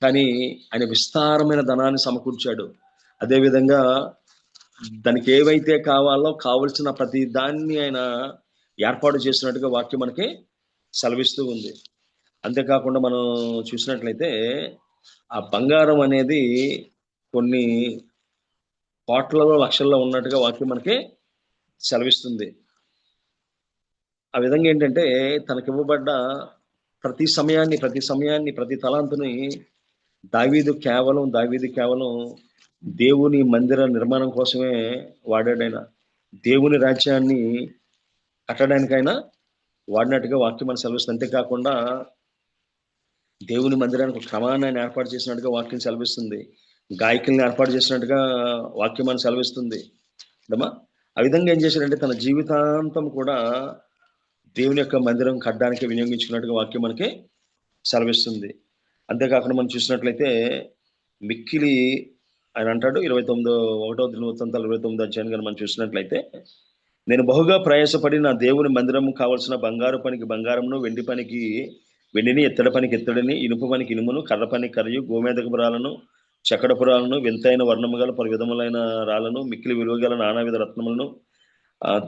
Speaker 4: కానీ ఆయన విస్తారమైన ధనాన్ని సమకూర్చాడు. అదేవిధంగా దానికి ఏవైతే కావలసిన ప్రతి దాన్ని ఆయన ఏర్పాటు చేసినట్టుగా వాక్యం మనకి సెలవిస్తూ ఉంది. అంతేకాకుండా మనం చూసినట్లయితే ఆ బంగారం అనేది కొన్ని కోట్లలో లక్షల్లో ఉన్నట్టుగా వాక్యం మనకి సెలవిస్తుంది. ఆ విధంగా ఏంటంటే తనకి ఇవ్వబడ్డ ప్రతి సమయాన్ని ప్రతి తలాంతుని దావీదు కేవలం దేవుని మందిర నిర్మాణం కోసమే వాడాడైనా, దేవుని రాజ్యాన్ని కట్టడానికైనా వాడినట్టుగా వాక్యం మనం సెలవిస్తుంది. అంతేకాకుండా దేవుని మందిరానికి ఒక క్రమాన్ని ఏర్పాటు చేసినట్టుగా వాక్యం సెలవిస్తుంది. గాయకుల్ని ఏర్పాటు చేసినట్టుగా వాక్యం మనం సెలవిస్తుంది అమ్మా. ఆ విధంగా ఏం చేశాడంటే తన జీవితాంతం కూడా దేవుని యొక్క మందిరం కట్టడానికి వినియోగించుకున్నట్టుగా వాక్యం మనకి సెలవిస్తుంది. అంతేకాకుండా మనం చూసినట్లయితే మిక్కిలి ఆయన అంటాడు 1వ దినవృత్తాంతాలు 29వ అధ్యాయం కానీ మనం చూసినట్లయితే, నేను బహుగా ప్రయాసపడి నా దేవుని మందిరం కావలసిన బంగారు పనికి బంగారమును, వెండి పనికి వెండిని, ఎత్తడి పనికి ఎత్తడిని, ఇనుప పనికి ఇనుమును, కర్ర పనికి కర్రయు, గోమేదకపు రాళ్ళను, చక్కడపు రాళ్ళను, వింతైన వర్ణము గల పలు విధములైన రాళ్ళను, మిక్కిలి విలువ గల నానావిధ రత్నములను,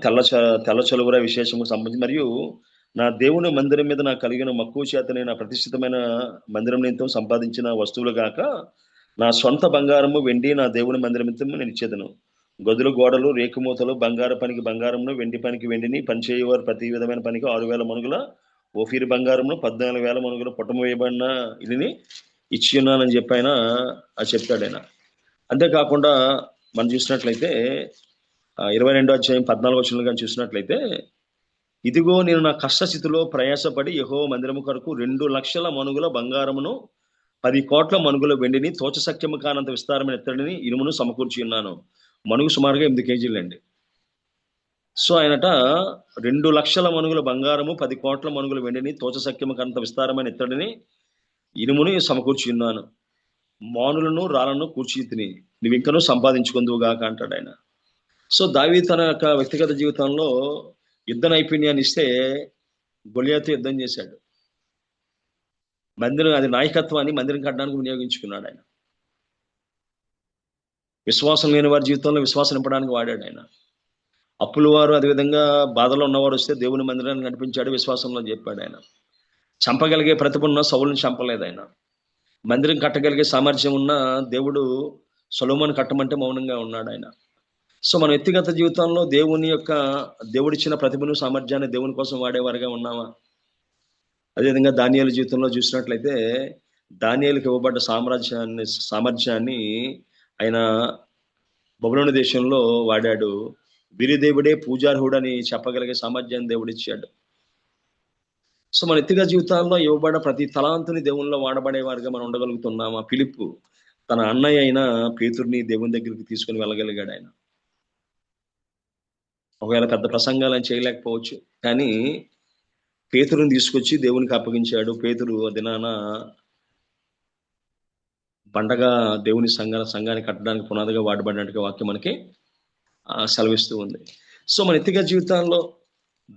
Speaker 4: తెల్ల చలువర విశేషము సంబంధించి, మరియు నా దేవుని మందిరం మీద నాకు కలిగిన మక్కువ చేతనే నా ప్రతిష్ఠితమైన మందిరం నిమిత్తం సంపాదించిన వస్తువులు గాక నా సొంత బంగారము వెండి నా దేవుని మందిరం నిమిత్తం నేను ఇచ్చేదను. గదులు గోడలు రేకుమూతలు బంగారు పనికి బంగారమును, వెండి పనికి వెండిని, పనిచేయవారు ప్రతి విధమైన పనికి 6,000 మణుగుల ఓఫీరు బంగారమును, 14,000 మణుగుల పుటము వేయబడిన ఇదిని ఇచ్చి ఉన్నానని చెప్పి ఆయన చెప్పాడు ఆయన. అంతేకాకుండా మనం చూసినట్లయితే 22వ అధ్యాయం 14వ వచనం కానీ చూసినట్లయితే, ఇదిగో నేను నా కష్టస్థితిలో ప్రయాసపడి యెహోవా మందిరము కొరకు 2 లక్షల మణుగుల బంగారమును, 10 కోట్ల మణుగుల వెండిని, తోచశక్యము కానంత విస్తారమైన ఎత్తడిని, ఇనుమును సమకూర్చి ఉన్నాను. మణుగు సుమారుగా 8 కేజీలండి. సో ఆయనట 2 లక్షల మణుగుల బంగారము, 10 కోట్ల మణుగుల వెండిని, తోచశక్యము కానంత విస్తారమైన ఎత్తడిని, ఇనుమును సమకూర్చి ఉన్నాను. మానులను రాళ్ళను కూర్చి తిని నువ్వు ఇంకనూ సంపాదించుకుందువుగాక అంటాడు ఆయన. సో దావీదు తన యొక్క వ్యక్తిగత జీవితంలో యుద్ధ నైపుణ్యాన్ని ఇస్తే గొలియాతు యుద్ధం చేశాడు. మందిరం అది నాయకత్వాన్ని మందిరం కట్టడానికి వినియోగించుకున్నాడు ఆయన. విశ్వాసం లేని వారి జీవితంలో విశ్వాసం నింపడానికి వాడాడు ఆయన. అప్పుల వారు అదేవిధంగా బాధలో ఉన్నవారు వస్తే దేవుని మందిరాన్ని నడిపించాడు, విశ్వాసంలో చెప్పాడు ఆయన. చంపగలిగే ప్రతిభ ఉన్న సౌలుని చంపలేదు ఆయన. మందిరం కట్టగలిగే సామర్థ్యం ఉన్న దేవుడు సొలొమోను కట్టమంటే మౌనంగా ఉన్నాడు ఆయన. సో మన వ్యక్తిగత జీవితంలో దేవుడిచ్చిన ప్రతిభను సామర్థ్యాన్ని దేవుని కోసం వాడేవారుగా ఉన్నామా? అదేవిధంగా దానియేలు జీవితంలో చూసినట్లయితే దానియేలుకి ఇవ్వబడ్డ సామర్థ్యాన్ని ఆయన బబులోను దేశంలో వాడాడు. వీరిదేవుడే పూజార్హుడని చెప్పగలిగే సామర్థ్యాన్ని దేవుడిచ్చాడు. సో మన వ్యక్తిగత జీవితాల్లో ఇవ్వబడ్డ ప్రతి తలాంతుని దేవునిలో వాడబడేవారుగా మనం ఉండగలుగుతున్నామా? ఫిలిప్పు తన అన్నయ్య అయిన పేతురుని దేవుని దగ్గరికి తీసుకుని వెళ్ళగలిగాడు ఆయన. ఒకవేళ పెద్ద ప్రసంగాలు అని చేయలేకపోవచ్చు, కానీ పేతురుని తీసుకొచ్చి దేవునికి అప్పగించాడు. పేతురు దినాన బండగా దేవుని సంఘాన్ని కట్టడానికి పునాదిగా వాడబడినట్టుగా వాక్యం మనకి సెలవిస్తూ ఉంది. సో మన వ్యక్తిగత జీవితాల్లో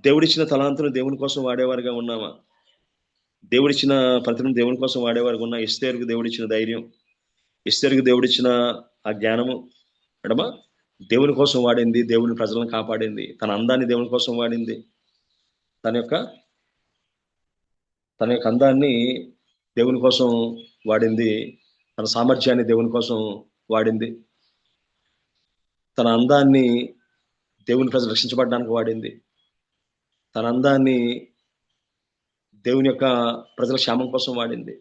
Speaker 4: దేవుడిచ్చిన తలాంతును దేవుని కోసం వాడేవారుగా ఉన్నామా? దేవుడిచ్చిన ప్రతిభను దేవుని కోసం వాడేవారుగా ఉన్నా? ఎస్తేరుకు దేవుడిచ్చిన ధైర్యం, ఎస్తేరుకు దేవుడిచ్చిన ఆ జ్ఞానము ఎడమా దేవుని కోసం వాడింది, దేవుని ప్రజలను కాపాడింది. తన అందాన్ని దేవుని కోసం వాడింది, తన యొక్క అందాన్ని దేవుని కోసం వాడింది, తన సామర్థ్యాన్ని దేవుని కోసం వాడింది, తన అందాన్ని దేవుని ప్రజలు రక్షించబడడానికి వాడింది, తన అందాన్ని దేవుని యొక్క ప్రజల క్షేమం కోసం వాడింది.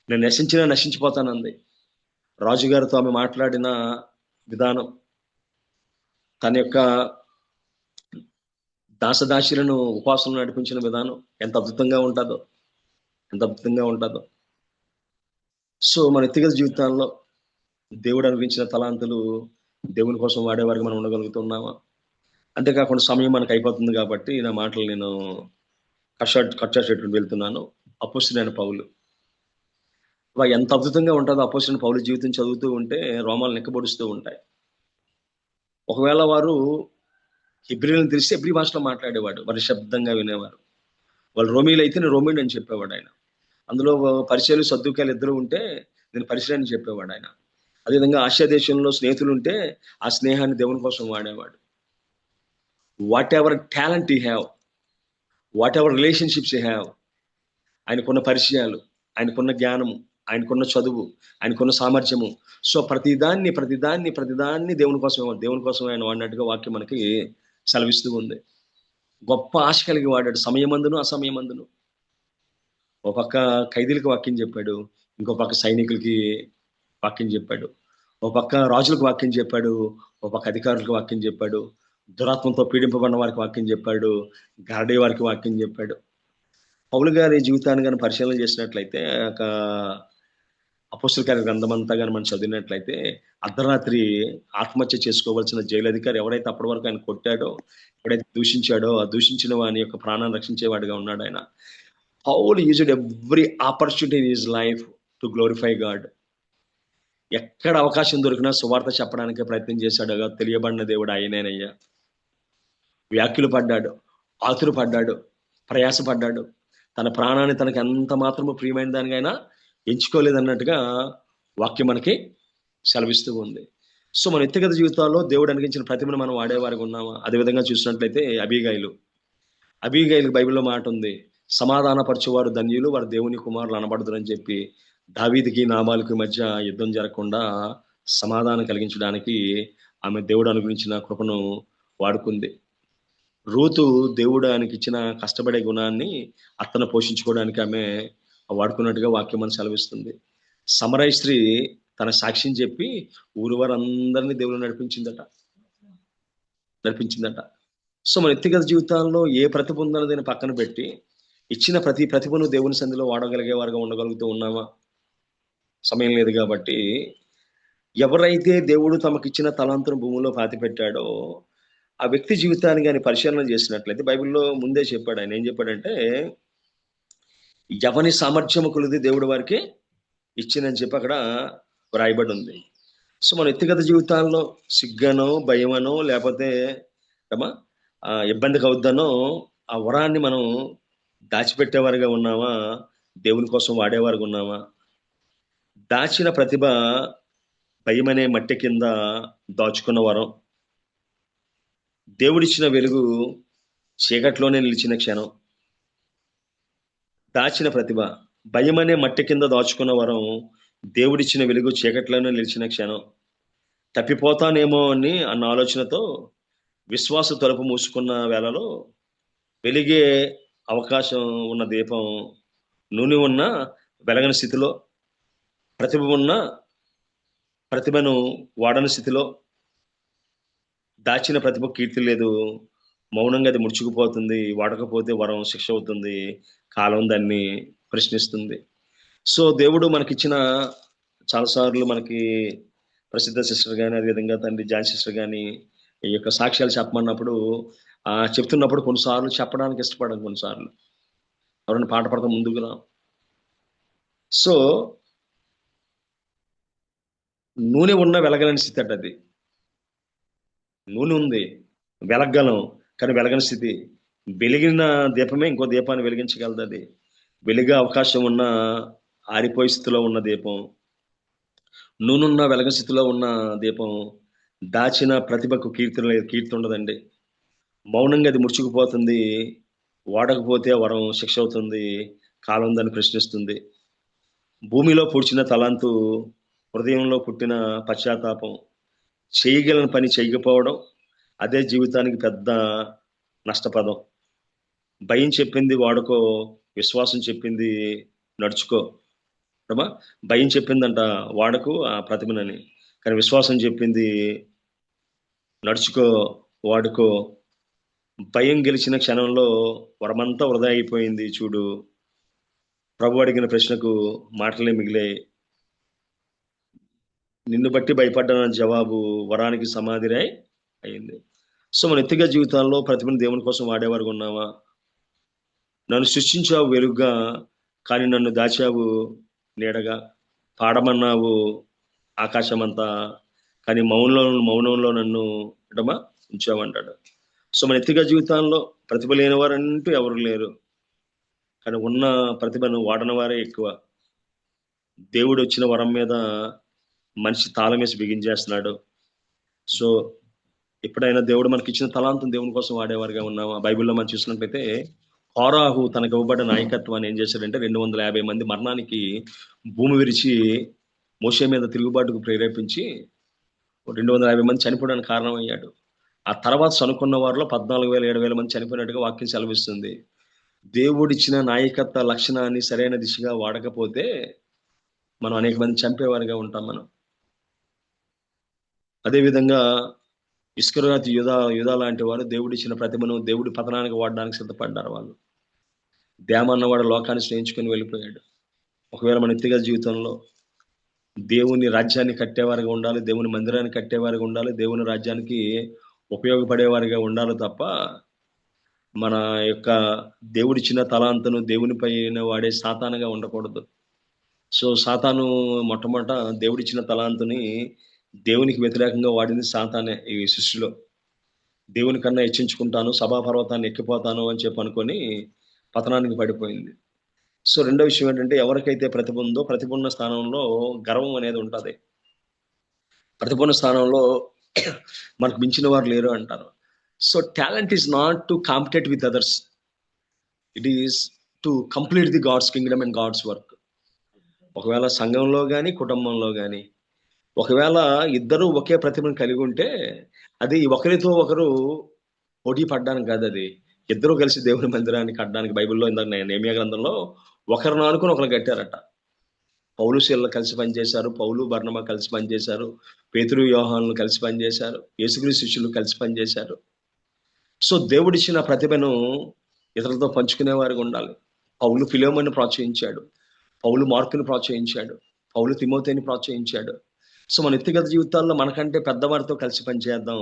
Speaker 4: నేను నశించిపోతానంది. రాజుగారితో ఆమె మాట్లాడిన విధానం, తన యొక్క దాసదాశులను ఉపాసనలు నడిపించిన విధానం ఎంత అద్భుతంగా ఉంటుందో. సో మన వ్యక్తిగత జీవితాల్లో దేవుడు అనుగ్రహించిన తలాంతులు దేవుని కోసం వాడేవారికి మనం ఉండగలుగుతున్నామా? అంతేకాకుండా సమయం మనకు అయిపోతుంది కాబట్టి నా మాటలు నేను కట్ చేసేటువంటి వెళ్తున్నాను. అపోస్తలుడైన పౌలు ఎంత అద్భుతంగా ఉంటుందో. అపోస్తలుడైన పౌలు జీవితం చదువుతూ ఉంటే రోమాలు నెక్కబొడుస్తూ ఉంటాయి. ఒకవేళ వారు హెబ్రీలను తెలిసి హెబ్రీ భాషలో మాట్లాడేవాడు, వారు శబ్దంగా వినేవారు. వాళ్ళు రోమీలు అయితే నేను రోమీని అని చెప్పేవాడు ఆయన. అందులో పరిచయాలు సద్దుకాయలు ఇద్దరు ఉంటే నేను పరిచయాన్ని చెప్పేవాడు ఆయన. అదేవిధంగా ఆసియా దేశంలో స్నేహితులు ఉంటే ఆ స్నేహాన్ని దేవుని కోసం వాడేవాడు. Whatever talent you have, whatever relationships you have, ఆయనకున్న పరిచయాలు, ఆయనకున్న జ్ఞానము, ఆయనకున్న చదువు, ఆయనకున్న సామర్థ్యము, సో ప్రతిదాన్ని దేవుని కోసం ఆయన వాడినట్టుగా వాక్యం మనకి సెలవిస్తూ ఉంది. గొప్ప ఆశ కలిగి వాడాడు, సమయమందును అసమయమందును. ఒక పక్క ఖైదీలకు వాక్యం చెప్పాడు, ఇంకో పక్క సైనికులకి వాక్యం చెప్పాడు, ఒక పక్క రాజులకు వాక్యం చెప్పాడు, ఒక పక్క అధికారులకు వాక్యం చెప్పాడు, దురాత్మతో పీడింపబడిన వారికి వాక్యం చెప్పాడు, గారడీ వారికి వాక్యం చెప్పాడు. పౌలు గారి జీవితాన్ని కానీ పరిశీలన చేసినట్లయితే, ఒక అపోస్తల కార్య గ్రంథం అంతా కానీ మనం చదివినట్లయితే, అర్ధరాత్రి ఆత్మహత్య చేసుకోవాల్సిన జైలు అధికారి ఎవరైతే అప్పటి వరకు ఆయన కొట్టాడో, ఎవరైతే దూషించాడో, ఆ దూషించిన వాని యొక్క ప్రాణాన్ని రక్షించేవాడిగా ఉన్నాడు ఆయన. Paul used every opportunity in his life to glorify God. ఎక్కడ అవకాశం దొరికినా సువార్త చెప్పడానికి ప్రయత్నం చేశాడు. తెలియబడిన దేవుడు ఆయనేనయ్యా. వ్యాఖ్యలు పడ్డాడు, ఆతురు పడ్డాడు, ప్రయాసపడ్డాడు. తన ప్రాణాన్ని తనకి ఎంత మాత్రము ప్రియమైన దానికైనా ఎంచుకోలేదన్నట్టుగా వాక్యం మనకి సెలవిస్తూ ఉంది. సో మన వ్యక్తిగత జీవితాల్లో దేవుడు అనుగించిన ప్రతిమను మనం వాడేవారికి ఉన్నామా? అదేవిధంగా చూసినట్లయితే అబీగైలు బైబిల్లో మాట ఉంది, సమాధానపరచువారు ధన్యులు, వారు దేవుని కుమారులు అనబడుదురని చెప్పి దావీదుకి నాబాలుకి మధ్య యుద్ధం జరగకుండా సమాధానం కలిగించడానికి ఆమె దేవుడు అనుగ్రహించిన కృపను వాడుకుంది. రూతు దేవుడు ఆయనకి ఇచ్చిన కష్టపడే గుణాన్ని అత్తను పోషించుకోవడానికి ఆమె వాడుకున్నట్టుగా వాక్యం అని సెలవిస్తుంది. సమరయ స్త్రీ తన సాక్ష్యం చెప్పి ఊరు వారందరినీ దేవుడు నడిపించిందట. సో మన వ్యక్తిగత జీవితాల్లో ఏ ప్రతిభ ఉందన్నది పక్కన పెట్టి ఇచ్చిన ప్రతి ప్రతిభను దేవుని సన్నిధిలో వాడగలిగే వారుగా ఉండగలుగుతూ ఉన్నామా? సమయం లేదు కాబట్టి ఎవరైతే దేవుడు తమకిచ్చిన తలాంతును భూమిలో పాతిపెట్టాడో ఆ వ్యక్తి జీవితాన్ని కానీ పరిశీలన చేసినట్లయితే బైబిల్లో ముందే చెప్పాడు. ఆయన ఏం చెప్పాడంటే, ఎవని సామర్థ్యము కొలది దేవుడు వారికి ఇచ్చిందని చెప్పి అక్కడ వ్రాయబడి ఉంది. సో మన వ్యక్తిగత జీవితాల్లో సిగ్గనో భయమనో లేకపోతే ఇబ్బంది కవుద్దనో ఆ వరాన్ని మనం దాచిపెట్టేవారుగా ఉన్నామా? దేవుని కోసం వాడేవారుగా ఉన్నామా? దాచిన ప్రతిభ భయమనే మట్టి కింద దాచుకున్న వరం, దేవుడిచ్చిన వెలుగు చీకట్లోనే నిలిచిన క్షణం. దాచిన ప్రతిభ భయమనే మట్టి కింద దాచుకున్న వరం, దేవుడిచ్చిన వెలుగు చీకట్లోనే నిలిచిన క్షణం. తప్పిపోతానేమో అని అన్న ఆలోచనతో విశ్వాస తలుపు మూసుకున్న వేళలో వెలిగే అవకాశం ఉన్న దీపం నూనె ఉన్న వెలగని స్థితిలో, ప్రతిభ ఉన్న ప్రతిభను వాడని స్థితిలో, దాచిన ప్రతిభ కీర్తి లేదు, మౌనంగా అది ముడుచుకుపోతుంది, వాడకపోతే వరం శిక్ష అవుతుంది, కాలం దాన్ని ప్రశ్నిస్తుంది. సో దేవుడు మనకిచ్చిన చాలాసార్లు మనకి ప్రసిద్ధ సిస్టర్ కానీ అదేవిధంగా తండ్రి జాన్ సిస్టర్ కానీ ఈ యొక్క సాక్ష్యాలు చెప్పమన్నప్పుడు చెప్తున్నప్పుడు కొన్నిసార్లు చెప్పడానికి ఇష్టపడడం, కొన్నిసార్లు ఎవరైనా పాట పడతాం ముందుకు రా. సో నూనె ఉన్న వెలగలని స్థితి అట అది. నూనె ఉంది, వెలగలం, కానీ వెలగని స్థితి. వెలిగిన దీపమే ఇంకో దీపాన్ని వెలిగించగలదు. అది వెలిగే అవకాశం ఉన్న ఆరిపోయే స్థితిలో ఉన్న దీపం, నూనెన్న వెలగ స్థితిలో ఉన్న దీపం, దాచిన ప్రతిభకు కీర్తి ఉండదండి. మౌనంగా అది ముడుచుకుపోతుంది, వాడకపోతే వరం శిక్ష అవుతుంది, కాలం దాన్ని ప్రశ్నిస్తుంది. భూమిలో పూడ్చిన తలాంతు, హృదయంలో పుట్టిన పశ్చాత్తాపం, చేయగలని పని చేయకపోవడం అదే జీవితానికి పెద్ద నష్టపదం. భయం చెప్పింది వాడుకో, విశ్వాసం చెప్పింది నడుచుకో. భయం చెప్పిందంట వాడకు ఆ ప్రతిభనని, కానీ విశ్వాసం చెప్పింది నడుచుకో, వాడుకో. భయం గెలిచిన క్షణంలో వరమంతా వృధా అయిపోయింది చూడు. ప్రభు అడిగిన ప్రశ్నకు మాటలే మిగిలాయి. నిన్ను బట్టి భయపడ్డాన జవాబు వరానికి సమాధిరై అయింది. సో మన వ్యక్తిగత జీవితాల్లో ప్రతిభను దేవుని కోసం వాడేవారుగా ఉన్నామా? నన్ను సృష్టించావు వెలుగుగా, కానీ నన్ను దాచావు నీడగా. పాడమన్నావు ఆకాశమంతా, కానీ మౌనంలో నన్ను ఉంచావంటాడు. సో మన వ్యక్తిగత జీవితాల్లో ప్రతిభ లేని వారంటూ ఎవరు లేరు, కానీ ఉన్న ప్రతిభను వాడని వారే ఎక్కువ. దేవుడు వచ్చిన వరం మీద మనిషి తాళం వేసి బిగించేస్తున్నాడు. సో ఎప్పుడైనా దేవుడు మనకి ఇచ్చిన తలాంతం దేవుని కోసం వాడేవారుగా ఉన్నామా? బైబిల్లో మనం చూసినట్లయితే కోరాహు తనకు ఇవ్వబడ్డ నాయకత్వాన్ని ఏం చేశాడంటే 250 మంది మరణానికి భూమి విరిచి మోషే మీద తిరుగుబాటుకు ప్రేరేపించి 250 మంది చనిపోవడానికి కారణమయ్యాడు. ఆ తర్వాత చనుకున్న వారిలో 14,000-7,000 మంది చనిపోయినట్టుగా వాక్యం సెలవిస్తుంది. దేవుడిచ్చిన నాయకత్వ లక్షణాన్ని సరైన దిశగా వాడకపోతే మనం అనేక మంది చంపేవారిగా ఉంటాం. మనం అదేవిధంగా ఇస్కరియోతు యూదా లాంటి వారు దేవుడిచ్చిన ప్రతిభను దేవుడి పతనానికి వాడడానికి సిద్ధపడ్డారు. వాళ్ళు దేమ అన్నవాడు లోకాన్ని స్నేహించుకొని వెళ్ళిపోయాడు. ఒకవేళ మన వ్యక్తిగత జీవితంలో దేవుని రాజ్యాన్ని కట్టేవారిగా ఉండాలి, దేవుని మందిరాన్ని కట్టేవారిగా ఉండాలి, దేవుని రాజ్యానికి ఉపయోగపడేవారిగా ఉండాలి తప్ప మన యొక్క దేవుడిచ్చిన తలాంతును దేవునిపై వాడే సాతానుగా ఉండకూడదు. సో సాతాను మొట్టమొదట దేవుడిచ్చిన తలాంతుని దేవునికి వ్యతిరేకంగా వాడింది సాతానే. ఈ సృష్టిలో దేవుని కన్నా హెచ్చించుకుంటాను, సభాపర్వతాన్ని ఎక్కిపోతాను అని చెప్పి అనుకొని పతనానికి పడిపోయింది. సో రెండో విషయం ఏంటంటే, ఎవరికైతే ప్రతిభ ఉందో ప్రతిభ ఉన్న స్థానంలో గర్వం అనేది ఉంటుంది. ప్రతిభ ఉన్న స్థానంలో మనకు మించిన వారు లేరు అంటారు. So talent is not to compete with others, it is to complete the God's kingdom and God's work. ఒకవేళ సంఘంలో కానీ కుటుంబంలో కానీ ఒకవేళ ఇద్దరు ఒకే ప్రతిభను కలిగి ఉంటే అది ఒకరితో ఒకరు పోటీ పడ్డానికి కాదు, అది ఇద్దరు కలిసి దేవుని మందిరాన్ని కట్టడానికి. బైబిల్లో ఇందాక నెహెమ్యా గ్రంథంలో ఒకరిని అనుకుని ఒకరు కట్టారట. పౌలు శీలలు కలిసి పనిచేశారు, పౌలు బర్నబా కలిసి పనిచేశారు, పేతురు యోహానులు కలిసి పనిచేశారు, యేసుక్రీస్తు శిష్యులు కలిసి పనిచేశారు. సో దేవుడిచ్చిన ప్రతిభను ఇతరులతో పంచుకునేవారిగా ఉండాలి. పౌలు ఫిలోమోని ప్రోత్సహించాడు, పౌలు మార్కుని ప్రోత్సహించాడు, పౌలు తిమోతేని ప్రోత్సహించాడు. సో మన వ్యక్తిగత జీవితాల్లో మనకంటే పెద్దవారితో కలిసి పనిచేద్దాం,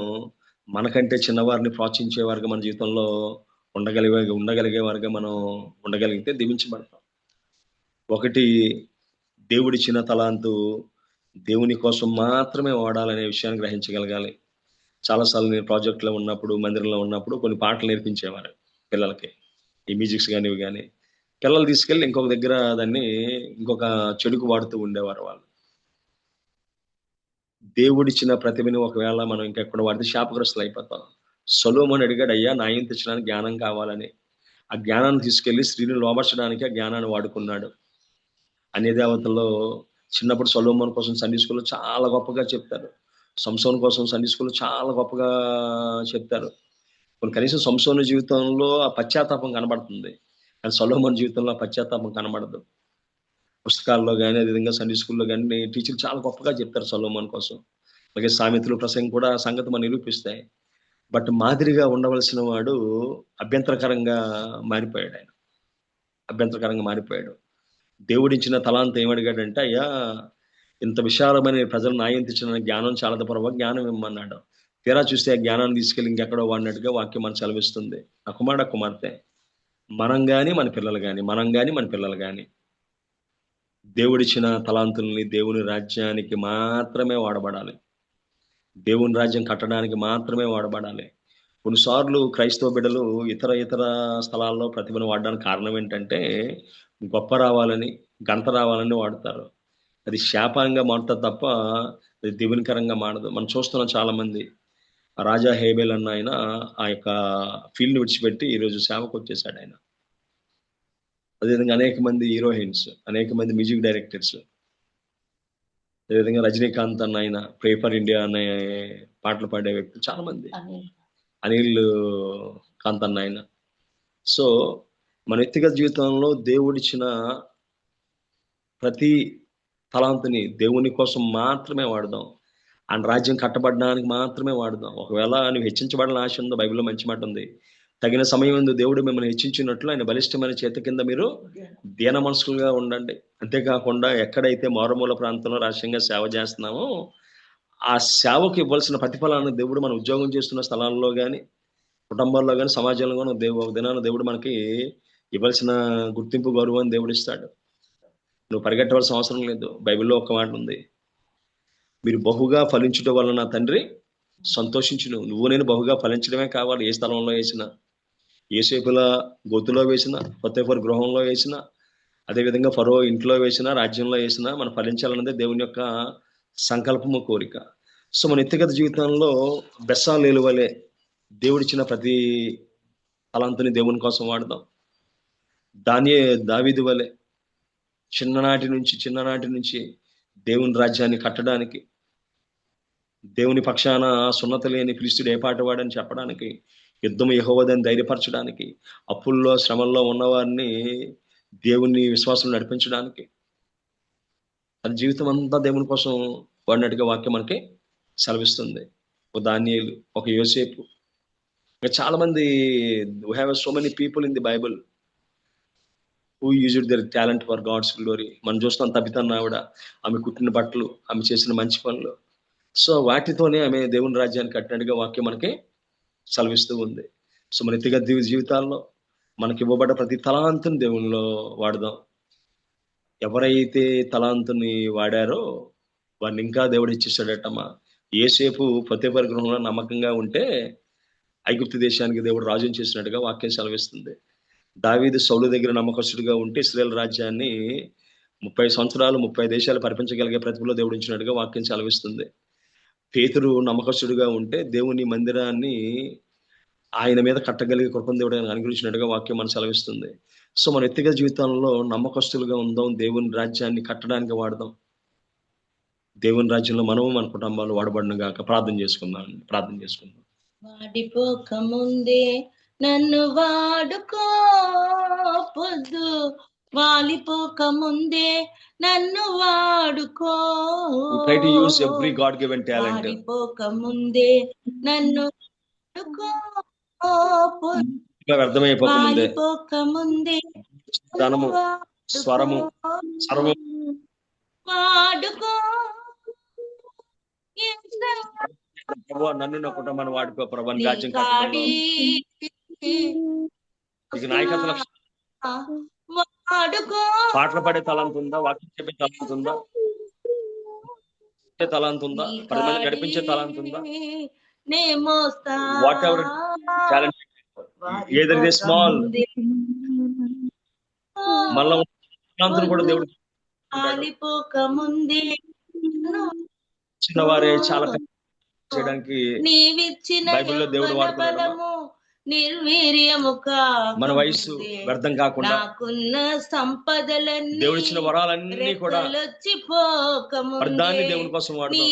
Speaker 4: మనకంటే చిన్నవారిని ప్రోత్సహించేవారుగా మన జీవితంలో ఉండగలిగేవారుగా మనం ఉండగలిగితే దీవించబడతాం. ఒకటి, దేవుడిచ్చిన తలాంతు దేవుని కోసం మాత్రమే వాడాలనే విషయాన్ని గ్రహించగలగాలి. చాలాసార్లు నేను ప్రాజెక్ట్లో ఉన్నప్పుడు, మందిరంలో ఉన్నప్పుడు కొన్ని పాటలు నేర్పించేవారు పిల్లలకి, ఈ మ్యూజిక్స్ కానీ ఇవి కానీ. పిల్లలు తీసుకెళ్ళి ఇంకొక దగ్గర దాన్ని ఇంకొక చెడుకు వాడుతూ ఉండేవారు వాళ్ళు. దేవుడిచ్చిన ప్రతిభని ఒకవేళ మనం ఇంకెక్కడ వాడితే శాపగ్రస్తులు అయిపోతాం. సొలొమోను అడిగాడు, అయ్యా నా ఇంత తెచ్చడానికి జ్ఞానం కావాలని. ఆ జ్ఞానాన్ని తీసుకెళ్లి స్త్రీని లోబర్చడానికి ఆ జ్ఞానాన్ని వాడుకున్నాడు. అన్ని దేవతల్లో చిన్నప్పుడు సొలొమోను కోసం సండే స్కూల్లో చాలా గొప్పగా చెప్తారు, సంసోను కోసం సండే స్కూల్లో చాలా గొప్పగా చెప్తారు. కనీసం సంసోను జీవితంలో ఆ పశ్చాత్తాపం కనబడుతుంది, కానీ సొలొమోను జీవితంలో ఆ పశ్చాత్తాపం కనబడదు. పుస్తకాల్లో కానీ అదేవిధంగా సండే స్కూల్లో కానీ టీచర్లు చాలా గొప్పగా చెప్తారు సొలొమోను కోసం. అలాగే సామెతలు, ప్రసంగం కూడా ఆ సంగతి మనం నిరూపిస్తాయి. బట్ మాదిరిగా ఉండవలసిన వాడు అభ్యంతరకరంగా మారిపోయాడు. ఆయన అభ్యంతరకరంగా మారిపోయాడు. దేవుడిచ్చిన తలాంత ఏమడిగాడంటే, అయ్యా ఇంత విశాలమైన ప్రజలు నాయంతించిన జ్ఞానం చాలదు ప్రభావ, జ్ఞానం ఇమ్మన్నాడు. తీరా చూస్తే ఆ జ్ఞానాన్ని తీసుకెళ్ళి ఇంకెక్కడో వాడినట్టుగా వాక్యం మనం సెలవిస్తుంది. ఆ కుమారుడు, కుమార్తె, మనం కానీ మన పిల్లలు కానీ దేవుడిచ్చిన తలాంతుల్ని దేవుని రాజ్యానికి మాత్రమే వాడబడాలి, దేవుని రాజ్యం కట్టడానికి మాత్రమే వాడబడాలి. కొన్నిసార్లు క్రైస్తవ బిడ్డలు ఇతర స్థలాల్లో ప్రతిభను వాడడానికి కారణం ఏంటంటే, గొప్ప రావాలని, ఘనత రావాలని వాడతారు. అది శాపంగా మారుతుంది తప్ప అది దీవెనకరంగా మారదు. మనం చూస్తున్నాం చాలా మంది. రాజా హేబెల్ అన్న ఆయన ఆ యొక్క ఫీల్డ్ విడిచిపెట్టి ఈరోజు సేవకు వచ్చేసాడు ఆయన. అదేవిధంగా అనేక మంది హీరోయిన్స్, అనేక మంది మ్యూజిక్ డైరెక్టర్స్, అదేవిధంగా రజనీకాంత్ అన్న ఆయన ప్రే ఫర్ ఇండియా అనే పాటలు పాడే వ్యక్తులు చాలా మంది, అనిల్ కాంత్ అన్న ఆయన. సో మన వ్యక్తిగత జీవితంలో దేవుడిచ్చిన ప్రతి తలాంతుని దేవుని కోసం మాత్రమే వాడదాం, ఆయన రాజ్యం కట్టబడడానికి మాత్రమే వాడదాం. ఒకవేళ నువ్వు హెచ్చించబడాలని ఆశ ఉందో, బైబిల్లో మంచి మాట ఉంది, తగిన సమయం ఎందు దేవుడు మిమ్మల్ని హెచ్చించినట్లు ఆయన బలిష్టమైన చేతి కింద మీరు దీన మనసులుగా ఉండండి. అంతేకాకుండా ఎక్కడైతే మారుమూల ప్రాంతంలో రహస్యంగా సేవ చేస్తున్నామో ఆ సేవకు ఇవ్వాల్సిన ప్రతిఫలాన్ని దేవుడు మన ఉద్యోగం చేస్తున్న స్థలాల్లో కానీ, కుటుంబాల్లో కానీ, సమాజంలో కానీ ఒక దినాన దేవుడు మనకి ఇవ్వాల్సిన గుర్తింపు, గౌరవాన్ని దేవుడు ఇస్తాడు. నువ్వు పరిగెట్టవలసిన అవసరం లేదు. బైబిల్లో ఒక మాట ఉంది, మీరు బహుగా ఫలించడం వలన నా తండ్రి సంతోషించును. నువ్వు నేను బహుగా ఫలించడమే కావాలి. ఏ స్థలంలో వేసినా, యోసేపుల గొత్తులో వేసినా, పొతీఫరు గృహంలో వేసినా, అదేవిధంగా ఫరో ఇంట్లో వేసినా, రాజ్యంలో వేసినా మనం ఫలించాలన్నదే దేవుని యొక్క సంకల్పము, కోరిక. సో మన వ్యక్తిగత జీవితంలో బెస్సాలేలు వలె దేవుడిచ్చిన ప్రతి తలాంతుని దేవుని కోసం వాడదాం. దావీదు వలె చిన్ననాటి నుంచి దేవుని రాజ్యాన్ని కట్టడానికి, దేవుని పక్షాన సున్నత లేని ఫిలిష్తీయుడు ఏ పాట వాడని చెప్పడానికి, యుద్ధం యెహోవాదని ధైర్యపరచడానికి, అప్పుల్లో శ్రమల్లో ఉన్నవారిని దేవుని విశ్వాసం నడిపించడానికి, తన జీవితం అంతా దేవుని కోసం వాడినట్టుగా వాక్యం మనకి సెలవిస్తుంది. ఒక దానియేలు, ఒక యోసేపు, ఇంకా చాలా మంది. We have so many people in the Bible who used their talent for God's glory. మనం చూస్తాం తబితన్న ఆవిడ, ఆమె కుట్టిన బట్టలు, ఆమె చేసిన మంచి పనులు, సో వాటితోనే ఆమె దేవుని రాజ్యాన్ని కట్టినట్టుగా వాక్యం మనకి సెలవిస్తూ ఉంది. సో మన వ్యక్తిగత జీవితాల్లో మనకి ఇవ్వబడ్డ ప్రతి తలాంతుని దేవునిలో వాడదాం. ఎవరైతే తలాంతుని వాడారో వాడిని ఇంకా దేవుడు ఇచ్చేసాడటమ్మా. యేసేపు పొతీఫరు గృహంలో నమ్మకంగా ఉంటే ఐగుప్తు దేశానికి దేవుడు రాజుని చేసినట్టుగా వాక్యం సెలవిస్తుంది. దావీదు సౌలు దగ్గర నమ్మకస్తుడిగా ఉంటే ఇశ్రాయేలు రాజ్యాన్ని 30 సంవత్సరాలు 30 దేశాలు పరిపించగలిగే ప్రతిభలో దేవుడు ఇచ్చినట్టుగా వాక్యం సెలవిస్తుంది. పేతురు నమ్మకస్తుడిగా ఉంటే దేవుని మందిరాన్ని ఆయన మీద కట్టగలిగే కృపను దేవుడు ఆయన అనుగ్రహించినట్టుగా వాక్యం మనం సెలవిస్తుంది. సో మన వ్యక్తిగత జీవితంలో నమ్మకస్తులుగా ఉందాం, దేవుని రాజ్యాన్ని కట్టడానికి వాడదాం. దేవుని రాజ్యంలో మనము మన కుటుంబాలు వాడబడిన గాక. ప్రార్థన చేసుకుందాం.
Speaker 5: వాడిపోక ముందే నన్ను వాడుకో, పొద్దు వాలిపోక ముందే నన్ను వాడుకో.
Speaker 4: Try to use every God given talent.
Speaker 5: వాడిపోక ముందే నన్ను వాడుకో,
Speaker 4: వ్యర్థమైపోకముందే
Speaker 5: వాలిపోక ముందే
Speaker 4: ధనము, స్వరము, సర్వం
Speaker 5: వాడుకో.
Speaker 4: ప్రభు నన్ను నా కుటుంబాన్ని వాడుకో ప్రభు. రాజ్యం నాయకత్వ పాటలు పాడే తలాంత ఉందా? వాక్యం చెప్పే తలాంత ఉందా? తలాంత ఉందా? 10 మంది నడిపించే తలాంత ఉందా? What ever talent, either it is small, మళ్ళా తలాంతులు కూడా దేవుడు చిన్నవారే చాలా చేయడానికి బైబిల్లో దేవుడు వాడుతున్నాడు. మన వయసు వ్యర్థం కాకుండా దేవుడు ఇచ్చిన వరాలన్నీ కూడా అర్థాన్ని దేవుని కోసం వాడుతాం.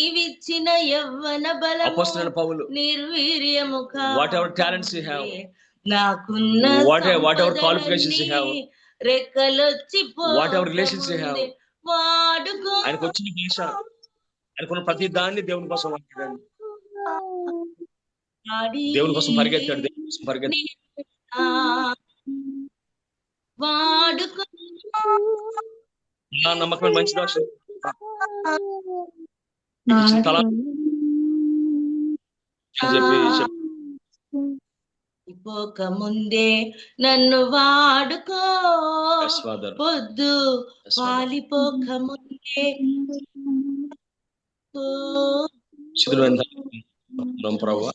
Speaker 4: అపోస్తలుడైన Paul, whatever talents you have, whatever qualifications you have, whatever relations you have, ఆయనకు వచ్చిన భాష, ఆయనకున్న ప్రతి దాన్ని దేవుని కోసం వాడాడు. దేవుని కోసం పరిగెత్తాడు. దేవుని కోసం పరిగెత్తాడు. నమ్మకమైన మంచి భాష
Speaker 5: పోక ముందే నన్ను వాడుకో, పొద్దు వాలిపోక ముందే
Speaker 4: ప్రభా.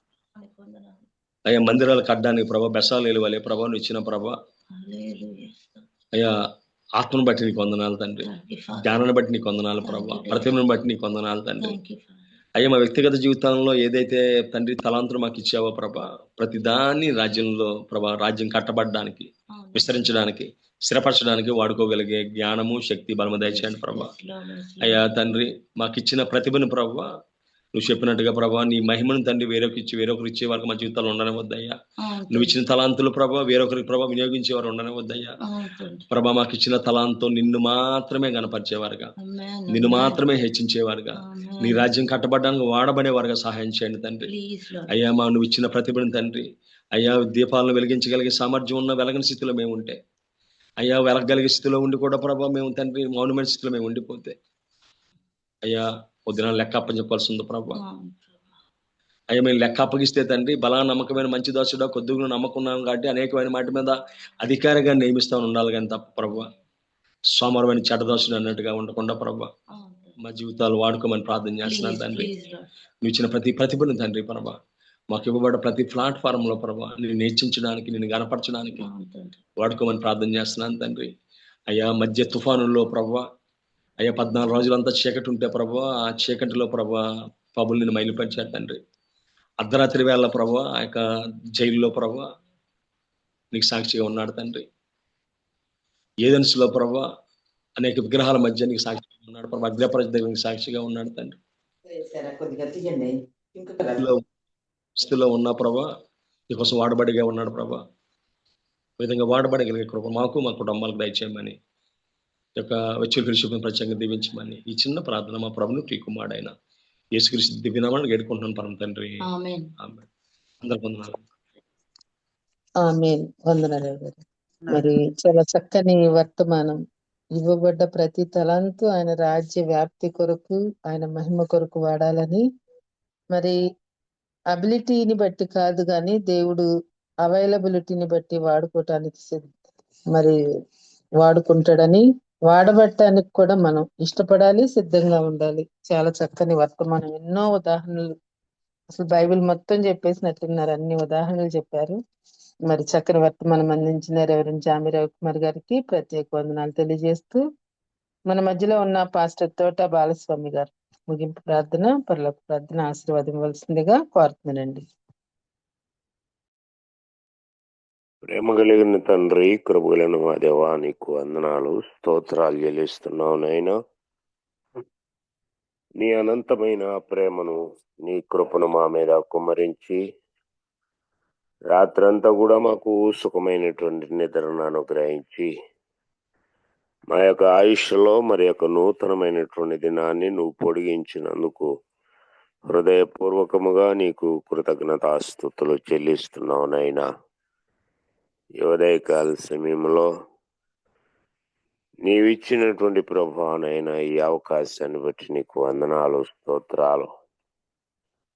Speaker 4: అయ్యా మందిరాలు కట్టడానికి ప్రభా, బెసాలు వెళ్ళే ప్రభా నువ్వు ఇచ్చిన ప్రభా. అయ్యా ఆత్మను బట్టి నీకు వందనాలు తండ్రి, జ్ఞానాన్ని బట్టి నీకు వందనాలు ప్రభా, ప్రతిభను బట్టి నీకు వందనాలు తండ్రి. అయ్యా మా వ్యక్తిగత జీవితంలో ఏదైతే తండ్రి తలాంతులు మాకు ఇచ్చావో ప్రభా, ప్రతి దాన్ని రాజ్యంలో ప్రభా, రాజ్యం కట్టబడడానికి, విస్తరించడానికి, స్థిరపరచడానికి వాడుకోగలిగే జ్ఞానము, శక్తి, బలము దయచేయండి ప్రభా. అయ్యా తండ్రి మాకు ఇచ్చిన ప్రతిభను ప్రభా, నువ్వు చెప్పినట్టుగా ప్రభా నీ మహిమను తండ్రి వేరొకరు ఇచ్చే వరకు మా జీవితాలు ఉండనివద్దయ్యా. నువ్వు ఇచ్చిన తలాంతులు ప్రభా వేరొకరికి ప్రభా వినియోగించేవారు ఉండనివద్దయ్యా. ప్రభా మాకు ఇచ్చిన తలాంతో నిన్ను మాత్రమే గణపరిచేవారుగా, నిన్ను మాత్రమే హెచ్చించేవారుగా, నీ రాజ్యం కట్టబడడానికి వాడబడేవారుగా సహాయం చేయండి తండ్రి. అయ్యా నువ్వు ఇచ్చిన ప్రతిభను తండ్రి, అయ్యా దీపాలను వెలిగించగలిగే సామర్థ్యం ఉన్న వెలగని స్థితిలో మేము ఉంటే, అయ్యా వెలగలిగే స్థితిలో ఉండి కూడా ప్రభా మేము తండ్రి మౌనమైన స్థితిలో మేము ఉండిపోతే, అయ్యా పొద్దున లెక్క అప్పచెప్పాల్సి ఉంది ప్రభా. అయ్యా మేము లెక్క అప్పగిస్తే తండ్రి బలా నమ్మకమైన మంచి దాసుడా కొద్దిగా నమ్మకున్నాం కాబట్టి అనేకమైన మాట మీద అధికారిగా నియమిస్తామని ఉండాలి కానీ తప్ప ప్రభా సోమరమైన చెడ్డదాసుడు అన్నట్టుగా ఉండకుండా ప్రభా మా జీవితాలు వాడుకోమని ప్రార్థన చేస్తున్నాను తండ్రి. నువ్వు ఇచ్చిన ప్రతి ప్రతిభను తండ్రి ప్రభా మాకు ఇవ్వబడ్డ ప్రతి ప్లాట్ఫామ్ లో ప్రభా నేను హెచ్చించడానికి, నేను గణపరచడానికి వాడుకోమని ప్రార్థన చేస్తున్నాను తండ్రి. అయ్యా మధ్య తుఫానుల్లో ప్రభా, అయ్యా 14 రోజులంతా చీకటి ఉంటే ప్రభా, ఆ చీకటిలో ప్రభా పబులు నేను మైలుపరిచాడు తండ్రి. అర్ధరాత్రి వేళ ప్రభా ఆ యొక్క జైల్లో ప్రభా నీకు సాక్షిగా ఉన్నాడు తండ్రి. ఏదెన్స్లో ప్రభా అనేక విగ్రహాల మధ్య నీకు సాక్షిగా ఉన్నాడు ప్రభా. అగ్రపరచ దగ్గర నీకు సాక్షిగా ఉన్నాడు తండ్రి. స్థితిలో ఉన్న ప్రభా నీకోసం వాడబడిగా ఉన్నాడు ప్రభా. ఈ విధంగా వాడబడగలిగే కృప మాకు మా కుటుంబాలకు దయచేయమని యొక్క వచ్చే ఫెలోషిప్ను ప్రత్యేకంగా దీవించమని ఈ చిన్న ప్రార్థన మా ప్రభును ప్రియకుమారుడైన యేసుక్రీస్తు దివ్యనామాన్ని వేడుకుంటున్నాను పరమ తండ్రి.
Speaker 5: ఆమేన్.
Speaker 4: ఆమేన్. అందరికీ వందనాలు.
Speaker 3: ఆమేన్. వందనాలు గారు. మరి చాలా చక్కని వర్తమానం. ఇవ్వబడ్డ ప్రతి తలాంతు ఆయన రాజ్య వ్యాప్తి కొరకు, ఆయన మహిమ కొరకు వాడాలని, మరి అబిలిటీని బట్టి కాదు కానీ దేవుడు అవైలబిలిటీని బట్టి వాడుకోవటానికి మరి వాడుకుంటాడని, వాడబట్టానికి కూడా మనం ఇష్టపడాలి, సిద్ధంగా ఉండాలి. చాలా చక్కని వర్తమానం, ఎన్నో ఉదాహరణలు, అసలు బైబిల్ మొత్తం చెప్పేసినట్టున్నారు, అన్ని ఉదాహరణలు చెప్పారు. మరి చక్కని వర్తమానం అందించిన రెవరెండ్ జామి రవికుమార్ గారికి ప్రత్యేక వందనాలు తెలియజేస్తూ, మన మధ్యలో ఉన్న పాస్టర్ తోట బాలస్వామి గారు ముగింపు ప్రార్థన, పరలోక ప్రార్థన ఆశీర్వాదం ఇవ్వాల్సిందిగా కోరుతున్నానండి.
Speaker 6: ప్రేమ కలిగిన తండ్రి, కృప కలిగిన మా దేవా, నీకు వందనాలు స్తోత్రాలు చెల్లిస్తున్నావు నాయనా. నీ అనంతమైన ప్రేమను, నీ కృపను మా మీద కుమ్మరించి రాత్రంతా కూడా మాకు సుఖమైనటువంటి నిద్రను అనుగ్రహించి మా యొక్క ఆయుష్లో మరి యొక్క నూతనమైనటువంటి దినాన్ని నువ్వు పొడిగించినందుకు హృదయపూర్వకముగా నీకు కృతజ్ఞతాస్తుతులు చెల్లిస్తున్నావు నాయనా. ఈ ఉదయకాల సమయంలో నీవిచ్చినటువంటి ప్రభానైనా ఈ అవకాశాన్ని బట్టి నీకు వందనాలు స్తోత్రాలు.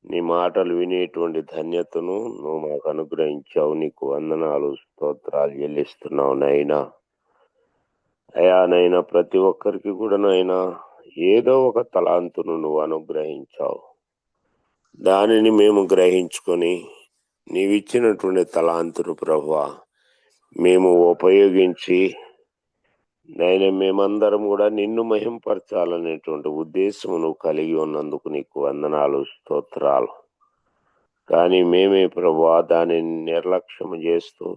Speaker 6: నీ మాటలు వినేటువంటి ధన్యతను నువ్వు మాకు అనుగ్రహించావు. నీకు వందనాలు స్తోత్రాలు చెల్లిస్తున్నావు నైనా. అయా నైనా, ప్రతి ఒక్కరికి కూడా నైనా ఏదో ఒక తలాంతును నువ్వు అనుగ్రహించావు. దానిని మేము గ్రహించుకొని నీవిచ్చినటువంటి తలాంతును ప్రభువా మేము ఉపయోగించి నైనా మేమందరం కూడా నిన్ను మహింపరచాలనేటువంటి ఉద్దేశం నువ్వు కలిగి ఉన్నందుకు నీకు వందనాలు స్తోత్రాలు. కానీ మేమే ప్రభువా దానిని నిర్లక్ష్యం చేస్తూ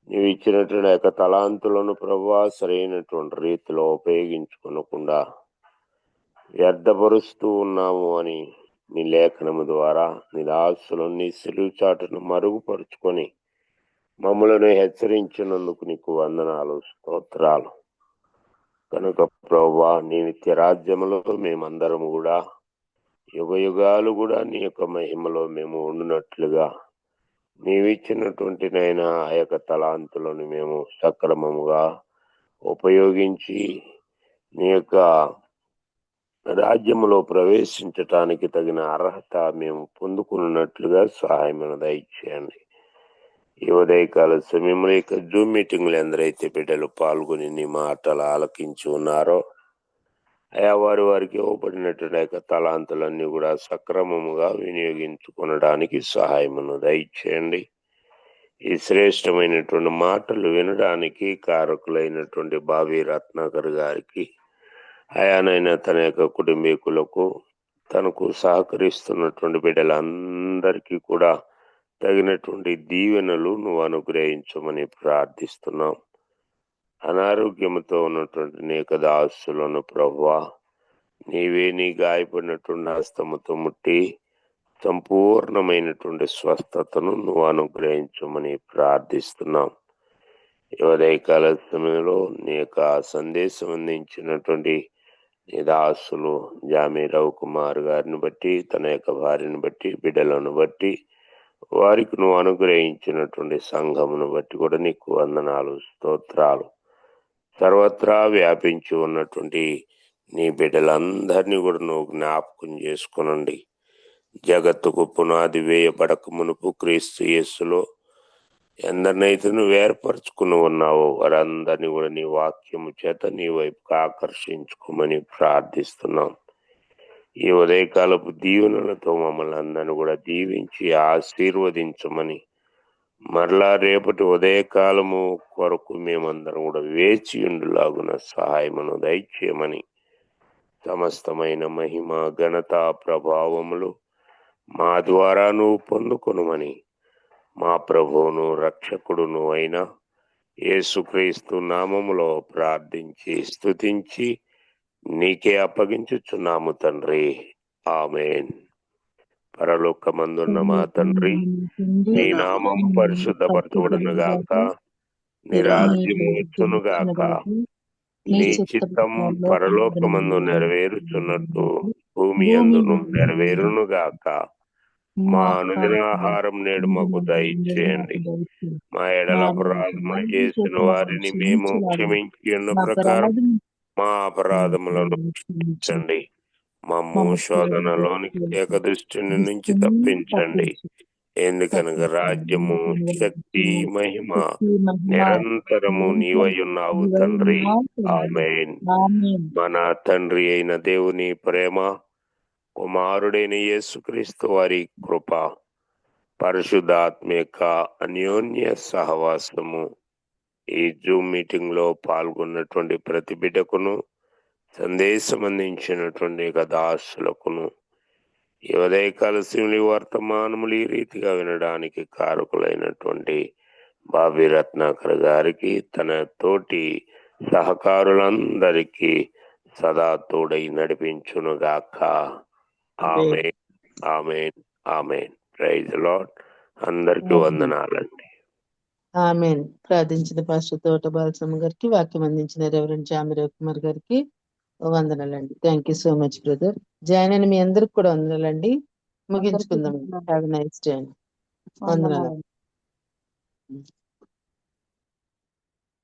Speaker 6: నీవు ఇచ్చినటువంటి యొక్క తలాంతులను ప్రభువా సరైనటువంటి రీతిలో ఉపయోగించుకోనకుండా వ్యర్థపరుస్తూ ఉన్నాము అని నీ లేఖనము ద్వారా నీ దాసులు నీ సిలువు చాటును మరుగుపరుచుకొని మమ్మలను హెచ్చరించినందుకు నీకు వందనాలు స్తోత్రాలు. కనుక ప్రభువా నీ నిత్య రాజ్యములో మేమందరం కూడా యుగ యుగాలు కూడా నీ యొక్క మహిమలో మేము ఉండునట్లుగా నీవిచ్చినటువంటి నైనా ఆ యొక్క తలాంతులను మేము సక్రమముగా ఉపయోగించి నీ యొక్క రాజ్యములో ప్రవేశించటానికి తగిన అర్హత మేము పొందుకున్నట్లుగా సహాయం దయచేయండి. ఈ ఉదయకాల సమయంలో ఇక జూమ్ మీటింగ్లు ఎందరైతే బిడ్డలు పాల్గొని నీ మాటలు ఆలకించి ఉన్నారో అయా వారికి ఇవ్వబడినటువంటి తలాంతులన్నీ కూడా సక్రమముగా వినియోగించుకొనడానికి సహాయమును దయచేయండి. ఈ శ్రేష్టమైనటువంటి మాటలు వినడానికి కారకులైనటువంటి బాబీ రత్నాకర్ గారికి అయానైనా తన యొక్క కుటుంబీకులకు తనకు సహకరిస్తున్నటువంటి బిడ్డలందరికీ కూడా తగినటువంటి దీవెనలు నువ్వు అనుగ్రహించమని ప్రార్థిస్తున్నాం. అనారోగ్యంతో ఉన్నటువంటి అనేక దాసులను ప్రభువా నీవే నీ గాయపడినటువంటి హస్తముతో ముట్టి సంపూర్ణమైనటువంటి స్వస్థతను నువ్వు అనుగ్రహించమని ప్రార్థిస్తున్నాం. ఈ ఉదయకాల సమయంలో నీ యొక్క సందేశం అందించినటువంటి నీ దాసులు జామి రవికుమార్ గారిని బట్టి, తన యొక్క భార్యను బట్టి, బిడ్డలను బట్టి, వారికి నువ్వు అనుగ్రహించినటువంటి సంఘమును బట్టి కూడా నీకు వందనాలు స్తోత్రాలు. సర్వత్రా వ్యాపించి ఉన్నటువంటి నీ బిడ్డలందరినీ కూడా నువ్వు జ్ఞాపకం చేసుకునండి. జగత్తుకు పునాది వేయబడక మునుపు క్రీస్తు యేసులో ఎందరినైతే నువ్వు ఏర్పరచుకుని ఉన్నావో వారందరినీ కూడా నీ వాక్యము చేత నీ వైపుకి ఆకర్షించుకోమని ప్రార్థిస్తున్నాం. ఈ ఉదయకాలపు దీవెనలతో మమ్మల్ని అందరినీ కూడా దీవించి ఆశీర్వదించమని, మరలా రేపటి ఉదయకాలము కొరకు మేమందరం కూడా వేచి ఉండులాగున సహాయమును దయచేయమని, సమస్తమైన మహిమ ఘనత ప్రభావములు మా ద్వారా నువ్వు పొందుకొనుమని మా ప్రభువును రక్షకుడును అయిన యేసుక్రీస్తు నామములో ప్రార్థించి స్తుతించి నీకే అప్పగించుచున్నాము తండ్రి. ఆమేన్. పరలోకమందున్న మా తండ్రి, నీ నామం పరిశుద్ధపరచబడును గాక, నీ రాజ్యము వచ్చును గాక, నీ చిత్తం పరలోకమందు నెరవేరుచున్నట్టు భూమి అందును నెరవేరును గాక. మా అనుదిన ఆహారం నేడు మాకు దయచేయండి. మా ఎడల అపరాధములు చేసిన వారిని మేము క్షమించి ఉన్న ప్రకారం మా అపరాధములను క్షమించండి. మమ్ము శోధనలోనికి ఏకదృష్టిని నుంచి తప్పించండి. ఎందుకనగా రాజ్యము, శక్తి, మహిమ నిరంతరము నీవై ఉన్నావు తండ్రి. ఆమేన్. మన తండ్రి అయిన దేవుని ప్రేమ, కుమారుడైన యేసుక్రీస్తు వారి కృప, పరిశుద్ధాత్మిక అన్యోన్య సహవాసము ఈ జూమ్ మీటింగ్ లో పాల్గొన్నటువంటి ప్రతి బిడ్డకును, సందేశం అందించినటువంటి దాసులకును, ఈ ఉదయకాల శివుని వర్తమానములు ఈ రీతిగా వినడానికి కారకులైనటువంటి బాబీ రత్నాకర్ గారికి, తన తోటి సహకారులందరికీ సదా తోడై నడిపించునుగాక. Amen, amen, amen. Praise Lord. అందరికీ వందనాలండి.
Speaker 3: ఆమేన్. ప్రార్థించిన పాస్టర్ తోట బాలసమ్మ గారికి, వాక్యం అందించిన రెవరెండ్ జామిరావు కుమార్ గారికి వందనాలండి. Thank you so much brother. Join అయిన మీ అందరికి కూడా వందనాలండి. ముగించుకుందాం. Have a nice day. వందనాలు.